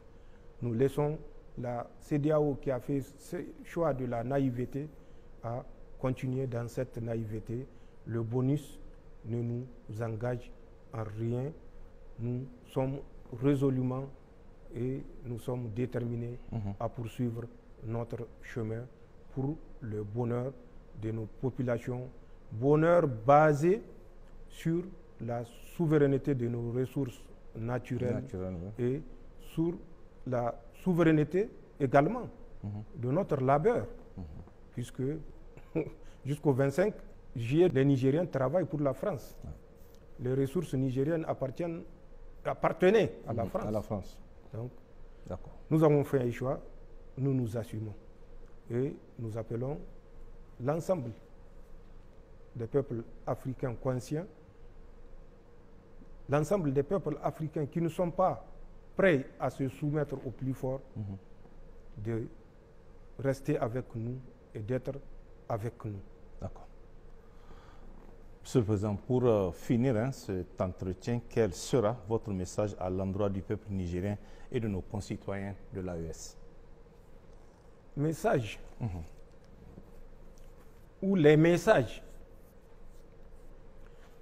B: Nous laissons la CEDEAO qui a fait ce choix de la naïveté à continuer dans cette naïveté. Le bonus ne nous engage en rien. Nous sommes résolument et nous sommes déterminés à poursuivre notre chemin pour le bonheur de nos populations, bonheur basé sur la souveraineté de nos ressources naturelles et sur la souveraineté également de notre labeur, puisque jusqu'au 25 juillet, les Nigériens travaillent pour la France. Les ressources nigériennes appartenaient à la France.
C: À la France.
B: Donc, nous avons fait un choix, nous nous assumons. Et nous appelons l'ensemble des peuples africains conscients, l'ensemble des peuples africains qui ne sont pas prêts à se soumettre au plus fort, de rester avec nous et d'être avec nous.
A: D'accord. Monsieur le Président, pour finir cet entretien, quel sera votre message à l'endroit du peuple nigérien et de nos concitoyens de l'AES?
B: Message ou les messages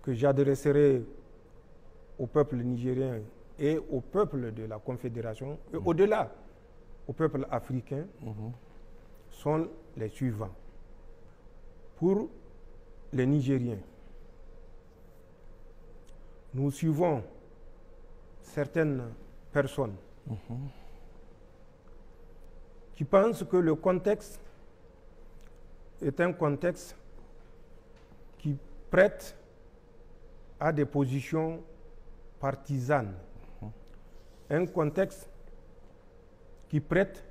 B: que j'adresserai au peuple nigérien et au peuple de la Confédération et au-delà au peuple africain sont les suivants. Pour les Nigériens, nous suivons certaines personnes qui pensent que le contexte est un contexte qui prête à des positions partisanes, un contexte qui prête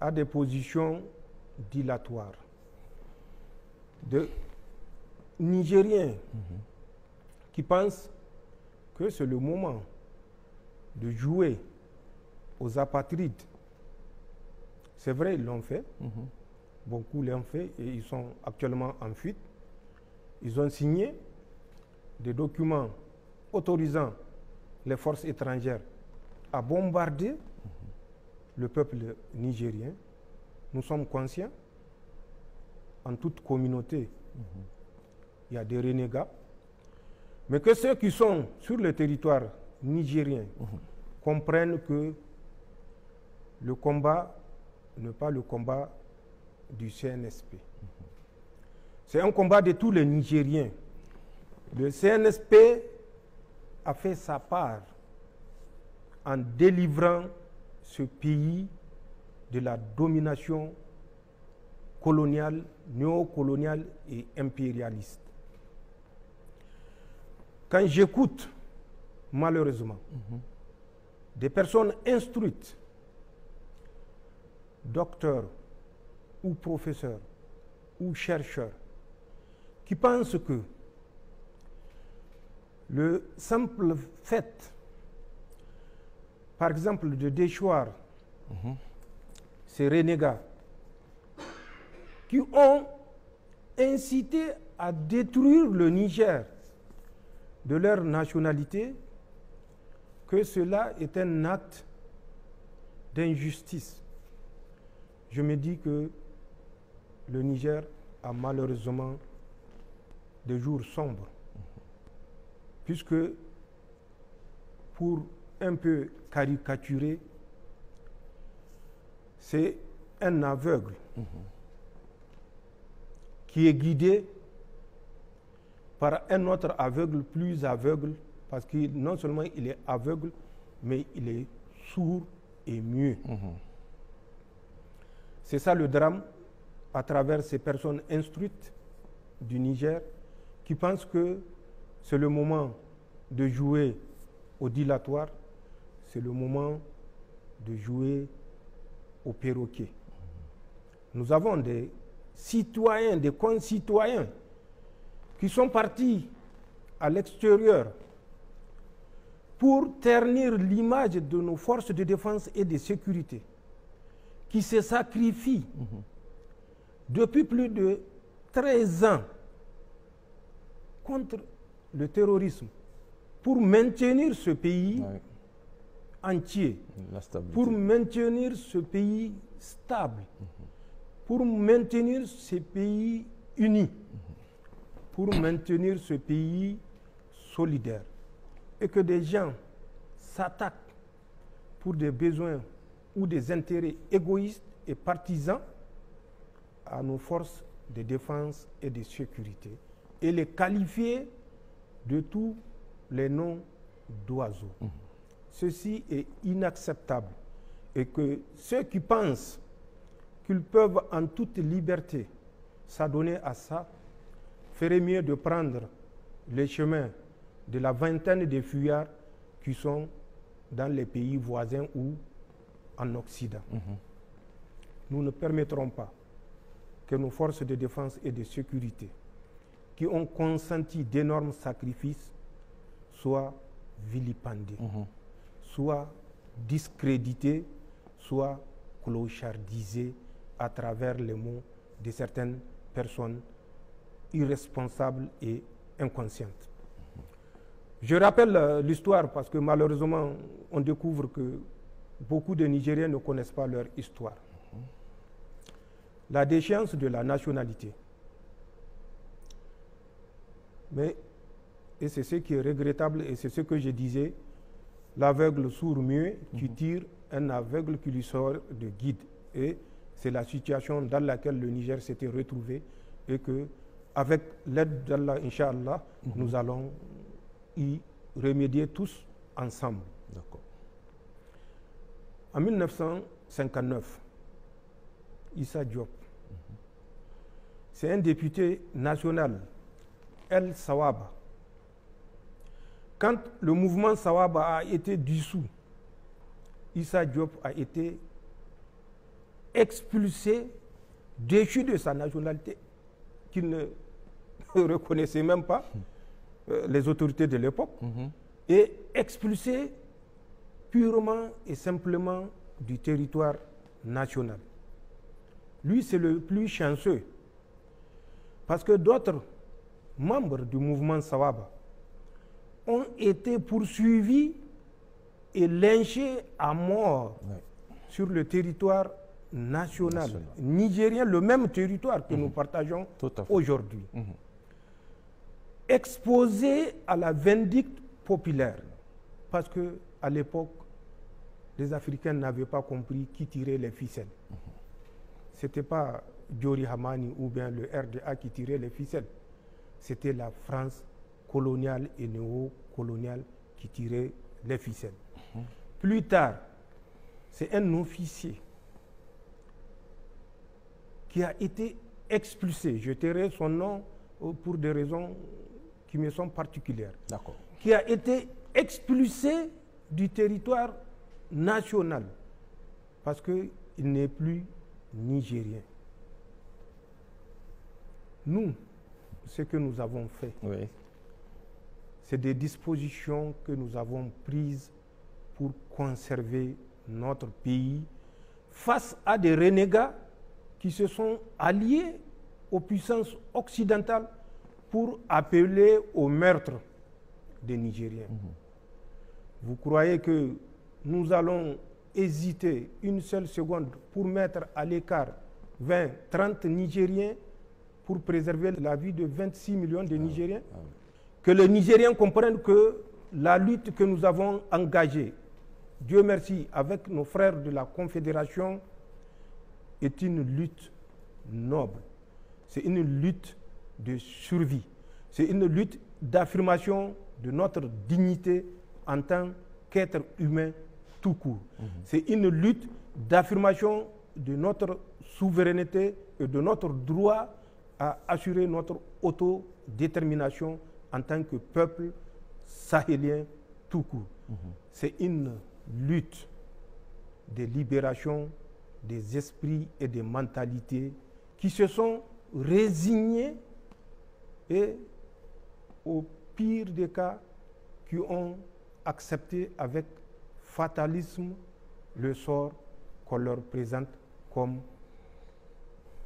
B: à des positions dilatoires. De Nigériens qui pensent que c'est le moment de jouer aux apatrides. C'est vrai, ils l'ont fait. Beaucoup l'ont fait et ils sont actuellement en fuite. Ils ont signé des documents autorisant les forces étrangères à bombarder le peuple nigérien. Nous sommes conscients, en toute communauté, il y a des renégats, mais que ceux qui sont sur le territoire nigérien comprennent que le combat n'est pas le combat du CNSP. C'est un combat de tous les Nigériens. Le CNSP a fait sa part en délivrant ce pays de la domination coloniale, néocoloniale et impérialiste. Quand j'écoute, malheureusement, des personnes instruites, docteurs ou professeurs ou chercheurs, qui pensent que le simple fait, par exemple, de déchoir ces renégats qui ont incité à détruire le Niger de leur nationalité, que cela est un acte d'injustice. Je me dis que le Niger a malheureusement des jours sombres, puisque, pour un peu caricaturer, c'est un aveugle qui est guidé par un autre aveugle plus aveugle, parce que non seulement il est aveugle, mais il est sourd et muet. C'est ça le drame à travers ces personnes instruites du Niger qui pensent que c'est le moment de jouer au dilatoire, c'est le moment de jouer au perroquet. Nous avons des citoyens, des concitoyens qui sont partis à l'extérieur pour ternir l'image de nos forces de défense et de sécurité, qui se sacrifient depuis plus de 13 ans contre le terrorisme pour maintenir ce pays entier, pour maintenir ce pays stable, pour maintenir ce pays uni, pour maintenir ce pays solidaire. Et que des gens s'attaquent pour des besoins ou des intérêts égoïstes et partisans à nos forces de défense et de sécurité et les qualifier de tous les noms d'oiseaux. Ceci est inacceptable et que ceux qui pensent qu'ils peuvent en toute liberté s'adonner à ça feraient mieux de prendre les chemins de la vingtaine de fuyards qui sont dans les pays voisins ou en Occident. Nous ne permettrons pas que nos forces de défense et de sécurité, qui ont consenti d'énormes sacrifices, soient vilipendées, soient discréditées, soient clochardisées à travers les mots de certaines personnes irresponsables et inconscientes. Je rappelle l'histoire parce que malheureusement, on découvre que beaucoup de Nigériens ne connaissent pas leur histoire. La déchéance de la nationalité. Mais, et c'est ce qui est regrettable, et c'est ce que je disais, l'aveugle sourd-muet qui tire un aveugle qui lui sort de guide. Et c'est la situation dans laquelle le Niger s'était retrouvé et que, avec l'aide d'Allah, Inch'Allah, nous allons y remédier tous ensemble. En 1959, Issa Diop, c'est un député national, El Sawaba. Quand le mouvement Sawaba a été dissous, Issa Diop a été expulsé, déchu de sa nationalité, qu'il ne reconnaissait même pas, les autorités de l'époque, et expulsé purement et simplement du territoire national. Lui, c'est le plus chanceux, parce que d'autres membres du mouvement Sawaba ont été poursuivis et lynchés à mort sur le territoire national nigérien, le même territoire que nous partageons aujourd'hui. Exposés à la vindicte populaire, parce que à l'époque, les Africains n'avaient pas compris qui tirait les ficelles. Ce n'était pas Diori Hamani ou bien le RDA qui tirait les ficelles. C'était la France coloniale et néo-coloniale qui tirait les ficelles. Plus tard, c'est un officier qui a été expulsé. Je tairai son nom pour des raisons qui me sont particulières.
C: D'accord.
B: Qui a été expulsé du territoire national parce qu'il n'est plus nigérien. Nous, ce que nous avons fait,
C: Oui.
B: c'est des dispositions que nous avons prises pour conserver notre pays face à des renégats qui se sont alliés aux puissances occidentales pour appeler au meurtre des Nigériens. Vous croyez que nous allons hésiter une seule seconde pour mettre à l'écart 20, 30 Nigériens pour préserver la vie de 26 millions de Nigériens? Que les Nigériens comprennent que la lutte que nous avons engagée, Dieu merci, avec nos frères de la Confédération, est une lutte noble. C'est une lutte de survie. C'est une lutte d'affirmation de notre dignité en tant qu'être humain tout court. C'est une lutte d'affirmation de notre souveraineté et de notre droit à assurer notre autodétermination en tant que peuple sahélien tout court. C'est une lutte de libération des esprits et des mentalités qui se sont résignés et, au pire des cas, qui ont accepté avec fatalisme le sort qu'on leur présente comme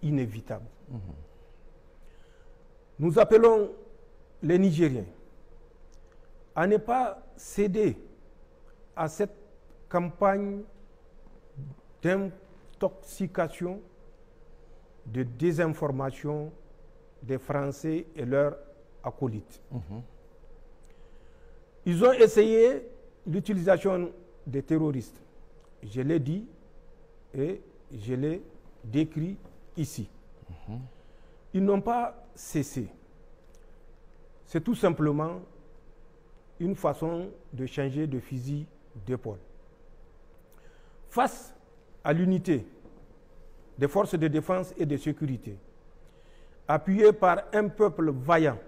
B: inévitable. Nous appelons les Nigériens à ne pas céder à cette campagne d'intoxication, de désinformation des Français et leurs acolytes. Ils ont essayé l'utilisation des terroristes. Je l'ai dit et je l'ai décrit ici. Ils n'ont pas cessé. C'est tout simplement une façon de changer de fusil d'épaule. Face à l'unité des forces de défense et de sécurité, appuyées par un peuple vaillant,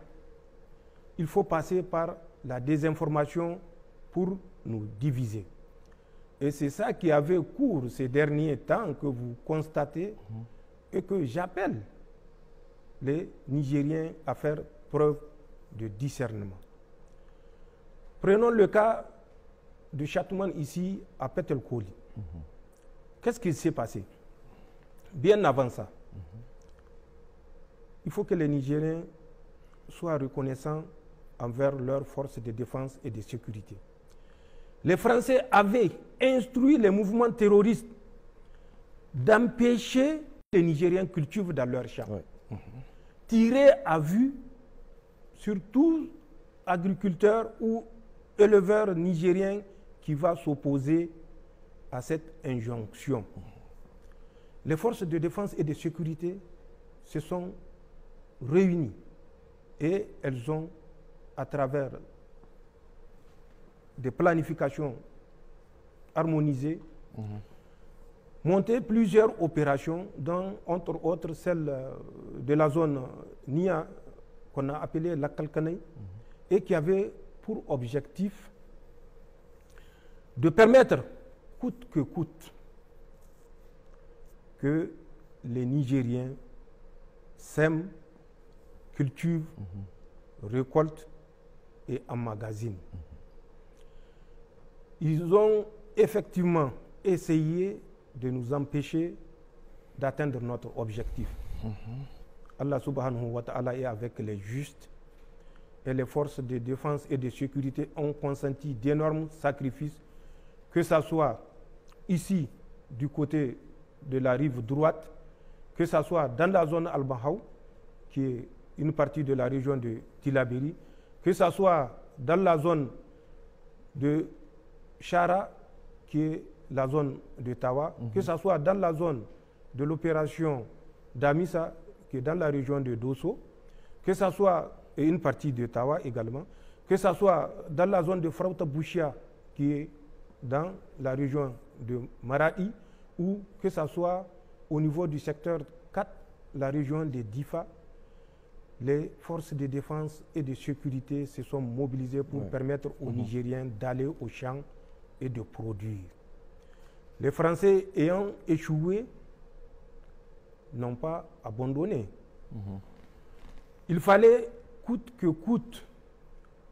B: il faut passer par la désinformation pour nous diviser. Et c'est ça qui avait cours ces derniers temps que vous constatez et que j'appelle les Nigériens à faire preuve de discernement. Prenons le cas de Chatouman ici à Petelkoli. Qu'est-ce qui s'est passé? Bien avant ça, il faut que les Nigériens soient reconnaissants envers leurs forces de défense et de sécurité. Les Français avaient instruit les mouvements terroristes d'empêcher les Nigériens cultivent dans leurs champs. Tirer à vue sur tout agriculteur ou éleveur nigérien qui va s'opposer à cette injonction. Les forces de défense et de sécurité se sont réunies et elles ont, à travers des planifications harmonisées, monté plusieurs opérations, dont entre autres celle de la zone NIA qu'on a appelée la Kalkanei, et qui avait pour objectif de permettre, coûte que coûte, que les Nigériens sèment, cultivent, récoltent et emmagasinent. Ils ont effectivement essayé de nous empêcher d'atteindre notre objectif. Allah subhanahu wa ta'ala est avec les justes et les forces de défense et de sécurité ont consenti d'énormes sacrifices, que ce soit ici du côté de la rive droite, que ce soit dans la zone Al-Bahaw, qui est une partie de la région de Tilaberi, que ce soit dans la zone de Chara, qui est la zone de Tawa, que ce soit dans la zone de l'opération d'Amissa, qui est dans la région de Dosso, que ce soit une partie de Tawa également, que ce soit dans la zone de Frauta Bouchia, qui est dans la région de Maradi, ou que ce soit au niveau du secteur 4, la région de Difa, les forces de défense et de sécurité se sont mobilisées pour permettre aux Nigériens d'aller au champ et de produire. Les Français ayant échoué n'ont pas abandonné. Il fallait coûte que coûte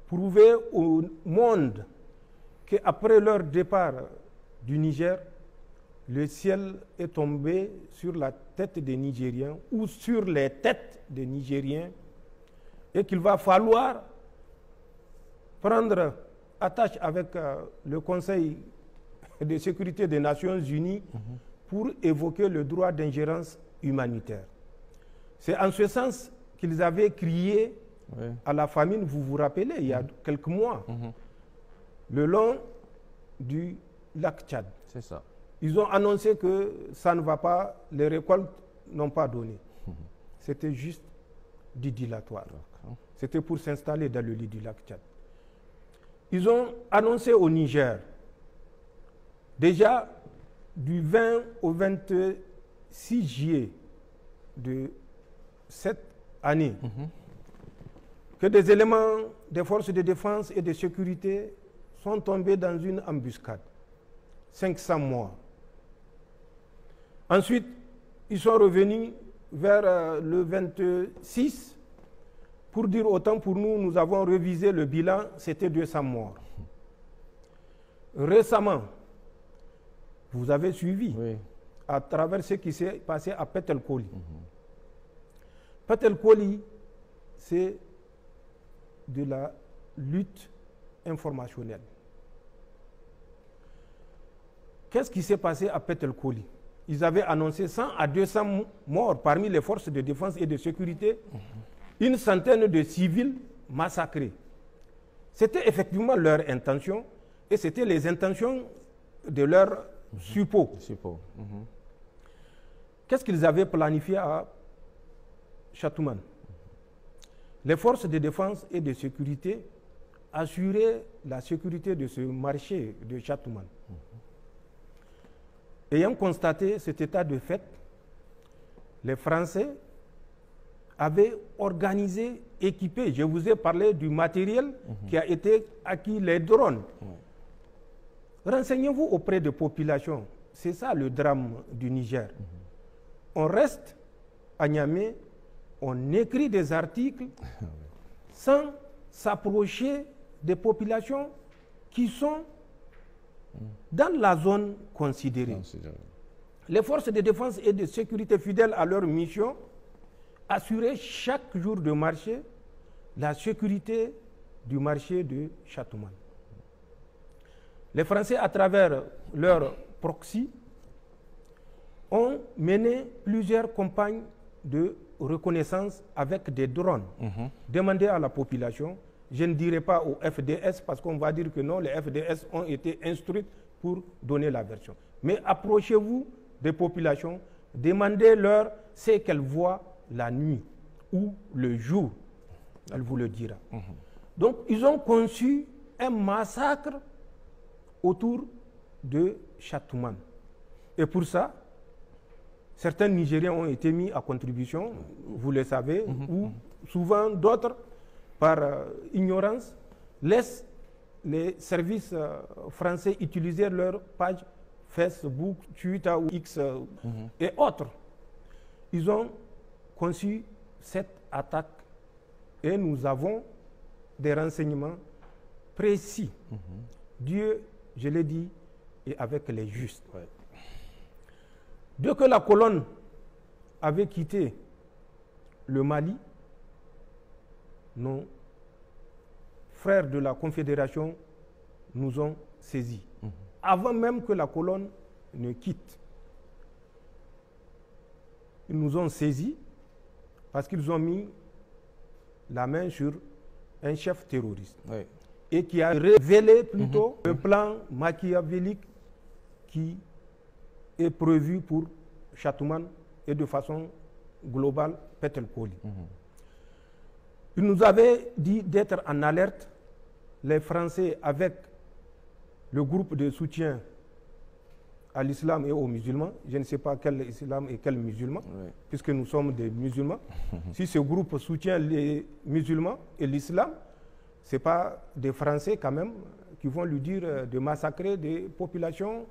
B: prouver au monde qu'après leur départ du Niger, le ciel est tombé sur la tête des Nigériens ou sur les têtes des Nigériens et qu'il va falloir prendre attache avec le Conseil de sécurité des Nations Unies pour évoquer le droit d'ingérence humanitaire. C'est en ce sens qu'ils avaient crié à la famine, vous vous rappelez, il y a quelques mois, le long du lac Tchad.
C: C'est ça.
B: Ils ont annoncé que ça ne va pas, les récoltes n'ont pas donné. C'était juste du dilatoire. C'était pour s'installer dans le lit du lac Tchad. Ils ont annoncé au Niger, déjà du 20 au 26 juillet de cette année, que des éléments des forces de défense et de sécurité sont tombés dans une embuscade. 500 morts. Ensuite, ils sont revenus vers le 26 pour dire autant pour nous, nous avons révisé le bilan, c'était 200 morts. Récemment, vous avez suivi à travers ce qui s'est passé à Petelkoli. Petelkoli, c'est de la lutte informationnelle. Qu'est-ce qui s'est passé à Petelkoli? Ils avaient annoncé 100 à 200 morts parmi les forces de défense et de sécurité, une centaine de civils massacrés. C'était effectivement leur intention et c'était les intentions de leurs suppôts. Qu'est-ce qu'ils avaient planifié à Chatoumane? Les forces de défense et de sécurité assuraient la sécurité de ce marché de Chatoumane. Ayant constaté cet état de fait, les Français avaient organisé, équipé, je vous ai parlé du matériel qui a été acquis, les drones. Renseignez-vous auprès des populations. C'est ça le drame du Niger. On reste à Niamey, on écrit des articles sans s'approcher des populations qui sont dans la zone considérée. Les forces de défense et de sécurité fidèles à leur mission assuraient chaque jour de marché la sécurité du marché de Chatoumane. Les Français, à travers leur proxy, ont mené plusieurs campagnes de reconnaissance avec des drones. Demandez à la population. Je ne dirai pas au FDS parce qu'on va dire que non, les FDS ont été instruits pour donner la version. Mais approchez-vous des populations, demandez-leur ce qu'elles voient la nuit ou le jour. Elle vous le dira. Donc, ils ont conçu un massacre autour de Chatoumane. Et pour ça, certains Nigériens ont été mis à contribution, vous le savez, ou souvent d'autres, par ignorance, laissent les services français utiliser leur page Facebook, Twitter ou X et autres. Ils ont conçu cette attaque et nous avons des renseignements précis. Dieu, je l'ai dit, est avec les justes. Dès que la colonne avait quitté le Mali, nos frères de la Confédération nous ont saisis. Avant même que la colonne ne quitte, ils nous ont saisis parce qu'ils ont mis la main sur un chef terroriste et qui a révélé plutôt le plan machiavélique qui est prévu pour Chatoumane et de façon globale Petelkoli. Il nous avait dit d'être en alerte les Français avec le groupe de soutien à l'islam et aux musulmans, je ne sais pas quel islam et quel musulman, puisque nous sommes des musulmans. Si ce groupe soutient les musulmans et l'islam, ce n'est pas des Français quand même qui vont lui dire de massacrer des populations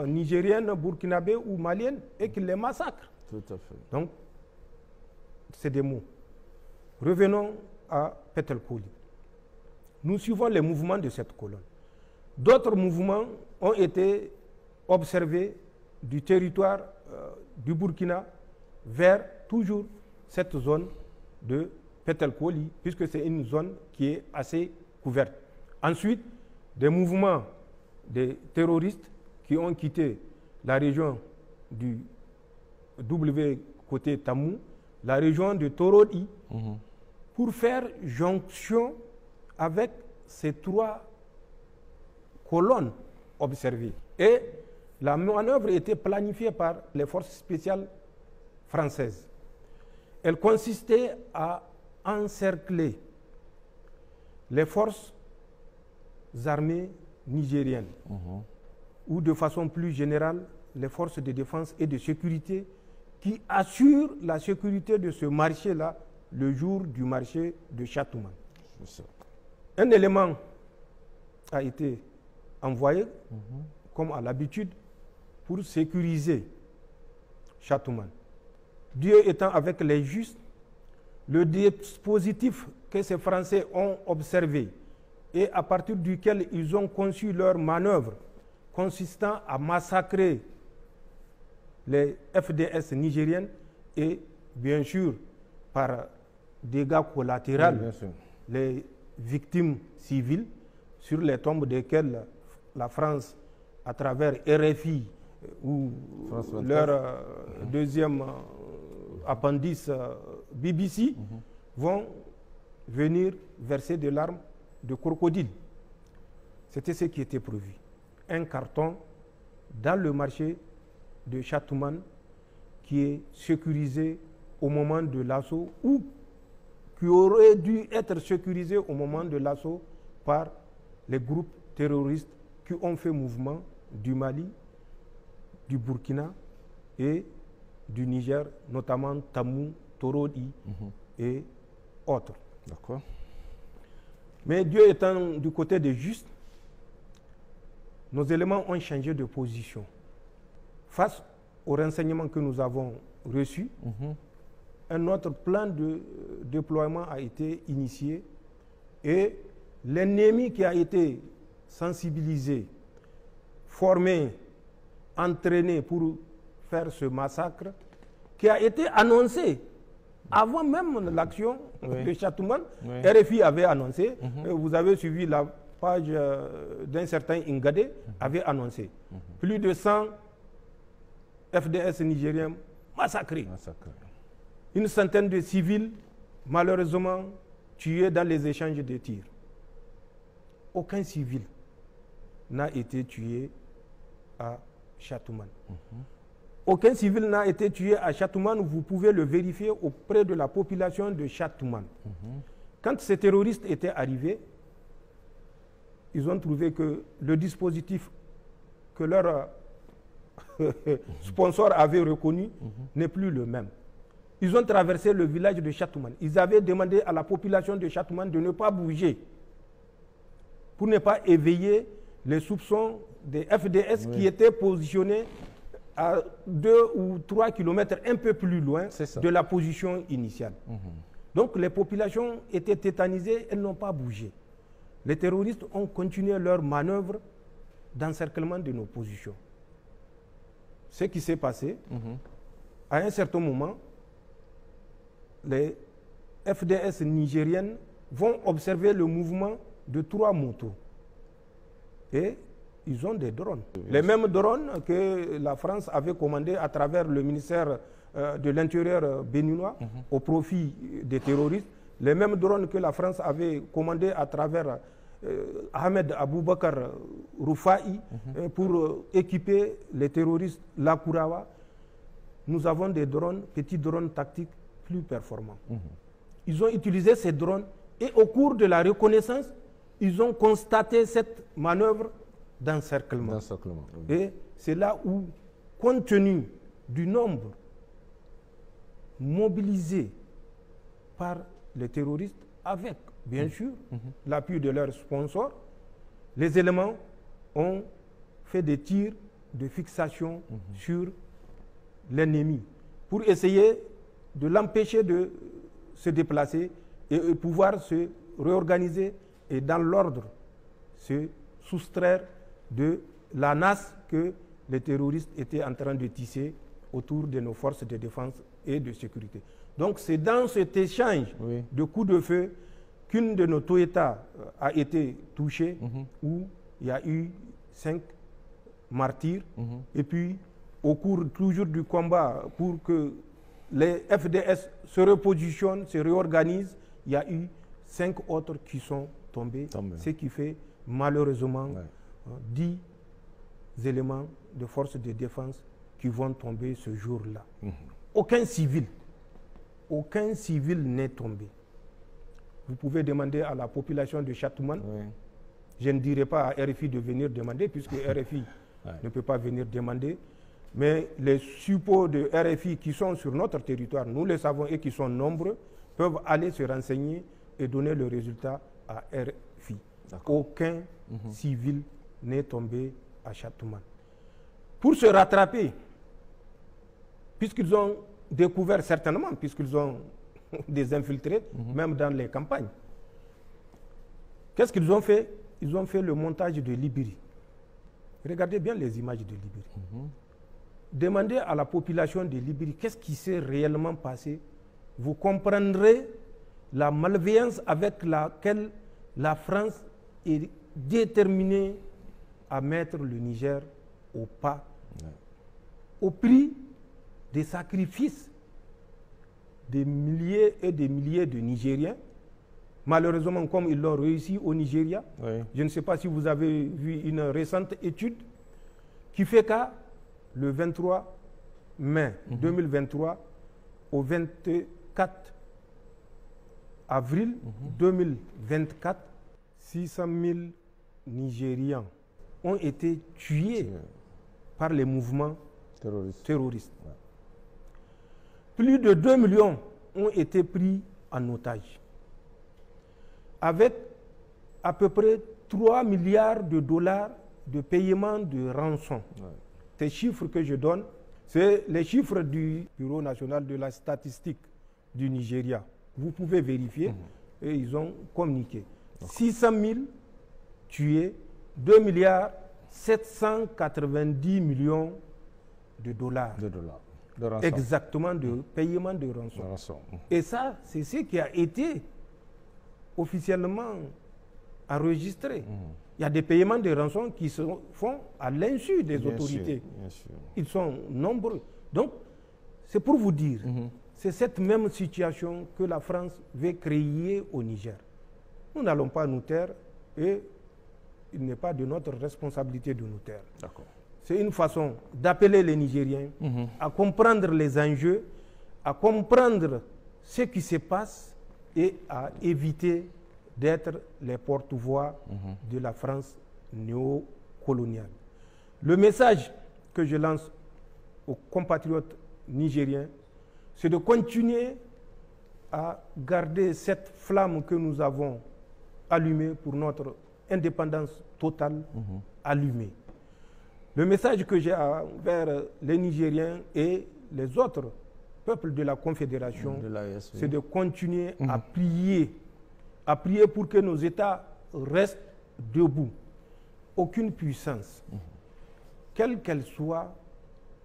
B: nigériennes, burkinabées ou maliennes et qu'ils les massacrent.
A: Tout à fait.
B: Donc, c'est des mots. Revenons à Petelkouli. Nous suivons les mouvements de cette colonne. D'autres mouvements ont été observés du territoire du Burkina vers toujours cette zone de Petelkouli, puisque c'est une zone qui est assez couverte. Ensuite, des mouvements de terroristes qui ont quitté la région du W côté Tamou, la région de Torodi, pour faire jonction avec ces trois colonnes observées. Et la manœuvre était planifiée par les forces spéciales françaises. Elle consistait à encercler les forces armées nigériennes, ou de façon plus générale, les forces de défense et de sécurité qui assurent la sécurité de ce marché-là le jour du marché de Chatouman. Un élément a été envoyé, comme à l'habitude, pour sécuriser Chatouman. Dieu étant avec les justes, le dispositif que ces Français ont observé et à partir duquel ils ont conçu leur manœuvre consistant à massacrer les FDS nigériennes et bien sûr par dégâts collatéraux les victimes civiles sur les tombes desquelles la France, à travers RFI ou leur deuxième appendice BBC, vont venir verser de larmes de crocodile. C'était ce qui était prévu. Un carton dans le marché de Chatouman qui est sécurisé au moment de l'assaut ou qui aurait dû être sécurisé au moment de l'assaut par les groupes terroristes qui ont fait mouvement du Mali, du Burkina et du Niger, notamment Tamou, Torodi et autres.
A: D'accord.
B: Mais Dieu étant du côté des justes, nos éléments ont changé de position. Face aux renseignements que nous avons reçus, un autre plan de déploiement a été initié et l'ennemi qui a été sensibilisé, formé, entraîné pour faire ce massacre, qui a été annoncé avant même l'action de Chatouman, RFI avait annoncé, vous avez suivi la page d'un certain Ingade, avait annoncé. Plus de 100 FDS nigériens massacrés. Une centaine de civils, malheureusement, tués dans les échanges de tirs. Aucun civil n'a été tué à Chatouman. Aucun civil n'a été tué à Chatouman, vous pouvez le vérifier auprès de la population de Chatouman. Quand ces terroristes étaient arrivés, ils ont trouvé que le dispositif que leur sponsor avait reconnu n'est plus le même. Ils ont traversé le village de Chatouman. Ils avaient demandé à la population de Chatouman de ne pas bouger pour ne pas éveiller les soupçons des FDS qui étaient positionnés à 2 ou 3 kilomètres un peu plus loin de la position initiale. Donc les populations étaient tétanisées, elles n'ont pas bougé. Les terroristes ont continué leur manœuvre d'encerclement de nos positions. Ce qui s'est passé, à un certain moment, les FDS nigériennes vont observer le mouvement de 3 motos. Et ils ont des drones. Les mêmes drones que la France avait commandés à travers le ministère de l'Intérieur béninois au profit des terroristes. Les mêmes drones que la France avait commandés à travers Ahmed Aboubakar Roufaï pour équiper les terroristes Lakurawa. Nous avons des drones, petits drones tactiques plus performants. Ils ont utilisé ces drones et au cours de la reconnaissance, ils ont constaté cette manœuvre d'encerclement.
C: Oui.
B: Et c'est là où, compte tenu du nombre mobilisé par les terroristes, avec, bien sûr, l'appui de leurs sponsors, les éléments ont fait des tirs de fixation sur l'ennemi pour essayer de l'empêcher de se déplacer et pouvoir se réorganiser et dans l'ordre se soustraire de la nasse que les terroristes étaient en train de tisser autour de nos forces de défense et de sécurité. Donc c'est dans cet échange de coups de feu qu'une de nos Toyota a été touchée, où il y a eu 5 martyrs. Et puis, au cours toujours du combat, pour que les FDS se repositionnent, se réorganisent, il y a eu 5 autres qui sont tombés. Ce qui fait malheureusement 10 éléments de forces de défense qui vont tomber ce jour-là. Aucun civil n'est tombé. Vous pouvez demander à la population de Châteauman. Je ne dirai pas à RFI de venir demander, puisque RFI ne peut pas venir demander. Mais les suppôts de RFI qui sont sur notre territoire, nous le savons et qui sont nombreux, peuvent aller se renseigner et donner le résultat à RFI. Aucun civil n'est tombé à Châteauman. Pour se rattraper, puisqu'ils ont découvert certainement, puisqu'ils ont des infiltrés, même dans les campagnes. Qu'est-ce qu'ils ont fait? Ils ont fait le montage de Libéry. Regardez bien les images de Libéry. Demandez à la population de Libéry qu'est-ce qui s'est réellement passé. Vous comprendrez la malveillance avec laquelle la France est déterminée à mettre le Niger au pas, au prix des sacrifices des milliers et des milliers de Nigériens. Malheureusement, comme ils l'ont réussi au Nigeria, je ne sais pas si vous avez vu une récente étude qui fait qu'à le 23 mai 2023 au 24 avril 2024, 600 000 Nigérians ont été tués par les mouvements terroristes. Plus de 2 millions ont été pris en otage, avec à peu près 3 milliards de dollars de paiement de rançon. Ces chiffres que je donne, c'est les chiffres du Bureau national de la statistique du Nigeria. Vous pouvez vérifier, et ils ont communiqué. 600 000 tués, 2 milliards 790 millions de dollars.
C: De rançon.
B: Exactement, de paiement de rançon. Et ça, c'est ce qui a été officiellement enregistré. Il y a des paiements de rançon qui se font à l'insu des autorités.
C: Bien sûr.
B: Ils sont nombreux. Donc, c'est pour vous dire, c'est cette même situation que la France veut créer au Niger. Nous n'allons pas nous taire et il n'est pas de notre responsabilité de nous taire. C'est une façon d'appeler les Nigériens à comprendre les enjeux, à comprendre ce qui se passe et à éviter d'être les porte-voix de la France néocoloniale. Le message que je lance aux compatriotes nigériens, c'est de continuer à garder cette flamme que nous avons allumée pour notre indépendance totale, allumée. Le message que j'ai envers les Nigériens et les autres peuples de la Confédération, c'est de continuer à prier pour que nos États restent debout. Aucune puissance, quelle qu'elle soit,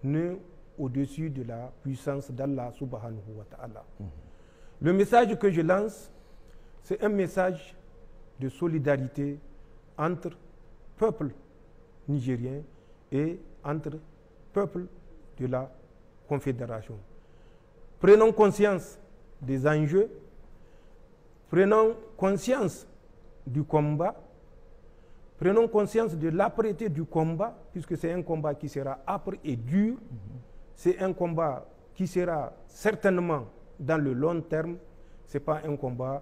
B: n'est au-dessus de la puissance d'Allah subhanahu wa ta'ala. Le message que je lance, c'est un message de solidarité entre peuples nigériens et entre peuples de la Confédération. Prenons conscience des enjeux, prenons conscience du combat, prenons conscience de l'âpreté du combat, puisque c'est un combat qui sera âpre et dur, c'est un combat qui sera certainement dans le long terme, ce n'est pas un combat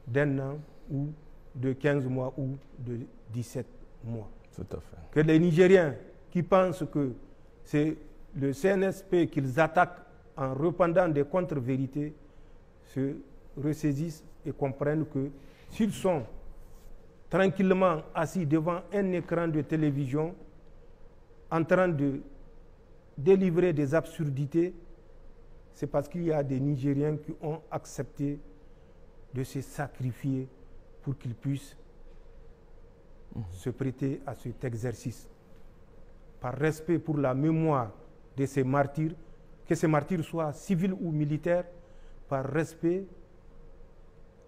B: d'un an ou de 15 mois ou de 17 mois.
A: Tout à fait.
B: Que les Nigériens qui pensent que c'est le CNSP qu'ils attaquent en répandant des contre-vérités se ressaisissent et comprennent que s'ils sont tranquillement assis devant un écran de télévision en train de délivrer des absurdités, c'est parce qu'il y a des Nigériens qui ont accepté de se sacrifier pour qu'ils puissent se prêter à cet exercice. Par respect pour la mémoire de ces martyrs, que ces martyrs soient civils ou militaires, par respect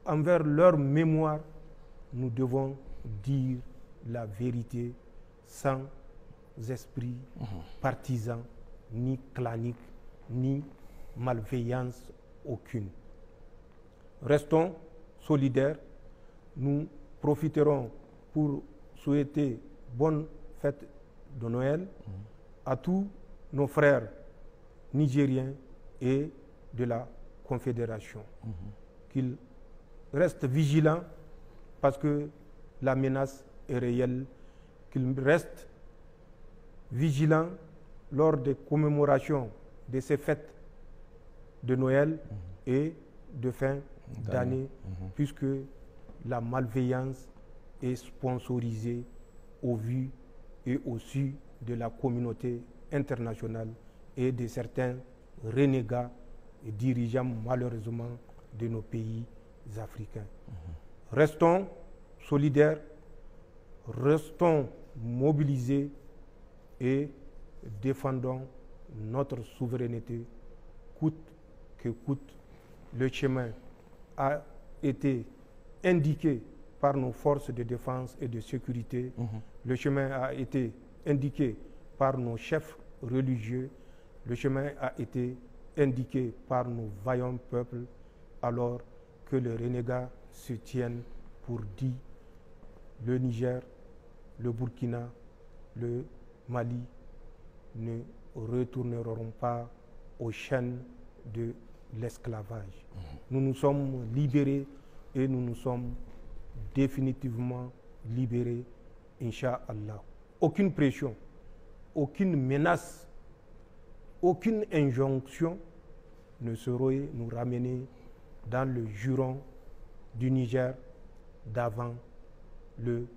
B: envers leur mémoire, nous devons dire la vérité sans esprit partisan, ni clanique, ni malveillance aucune. Restons solidaires. Nous profiterons pour souhaiter bonne fête de Noël à tous nos frères nigériens et de la Confédération. Qu'ils restent vigilants parce que la menace est réelle, qu'ils restent vigilants lors des commémorations de ces fêtes de Noël et de fin d'année, puisque la malveillance est sponsorisée au vu et au su de la communauté internationale et de certains renégats et dirigeants malheureusement de nos pays africains. Restons solidaires, restons mobilisés et défendons notre souveraineté coûte que coûte. Le chemin a été indiqué par nos forces de défense et de sécurité. Le chemin a été indiqué par nos chefs religieux. Le chemin a été indiqué par nos vaillants peuples, alors que les renégats se tiennent pour dit. Le Niger, le Burkina, le Mali ne retourneront pas aux chaînes de l'esclavage. Nous nous sommes libérés et nous nous sommes définitivement libérés, Inch'Allah. Aucune pression, aucune menace, aucune injonction ne saurait nous ramener dans le juron du Niger d'avant le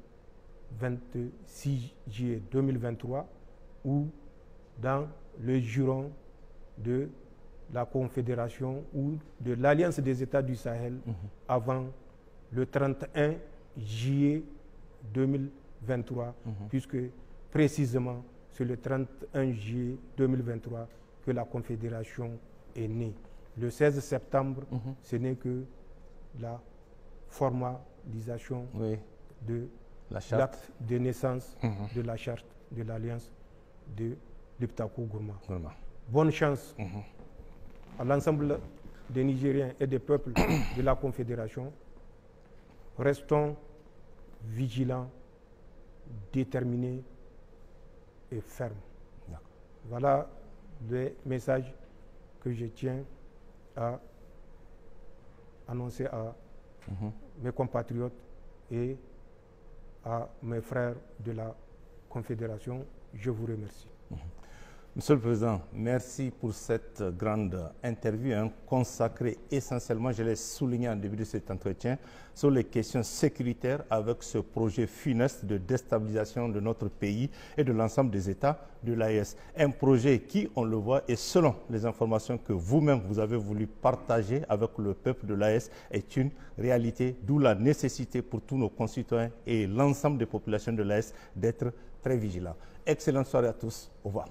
B: 26 juillet 2023 ou dans le juron de la Confédération ou de l'Alliance des États du Sahel avant le 31 juillet 2023, puisque précisément c'est le 31 juillet 2023 que la Confédération est née. Le 16 septembre, ce n'est que la formalisation de l'acte de naissance de la charte de l'Alliance de l'Iptako Gourma. Bonne chance à l'ensemble des Nigériens et des peuples de la Confédération. Restons vigilants, déterminés et fermes. Voilà les messages que je tiens à annoncer à mes compatriotes et à mes frères de la Confédération. Je vous remercie.
A: Monsieur le Président, merci pour cette grande interview consacrée essentiellement, je l'ai souligné en début de cet entretien, sur les questions sécuritaires avec ce projet funeste de déstabilisation de notre pays et de l'ensemble des États de l'AES. Un projet qui, on le voit, et selon les informations que vous-même vous avez voulu partager avec le peuple de l'AES, est une réalité, d'où la nécessité pour tous nos concitoyens et l'ensemble des populations de l'AES d'être très vigilants. Excellente soirée à tous. Au revoir.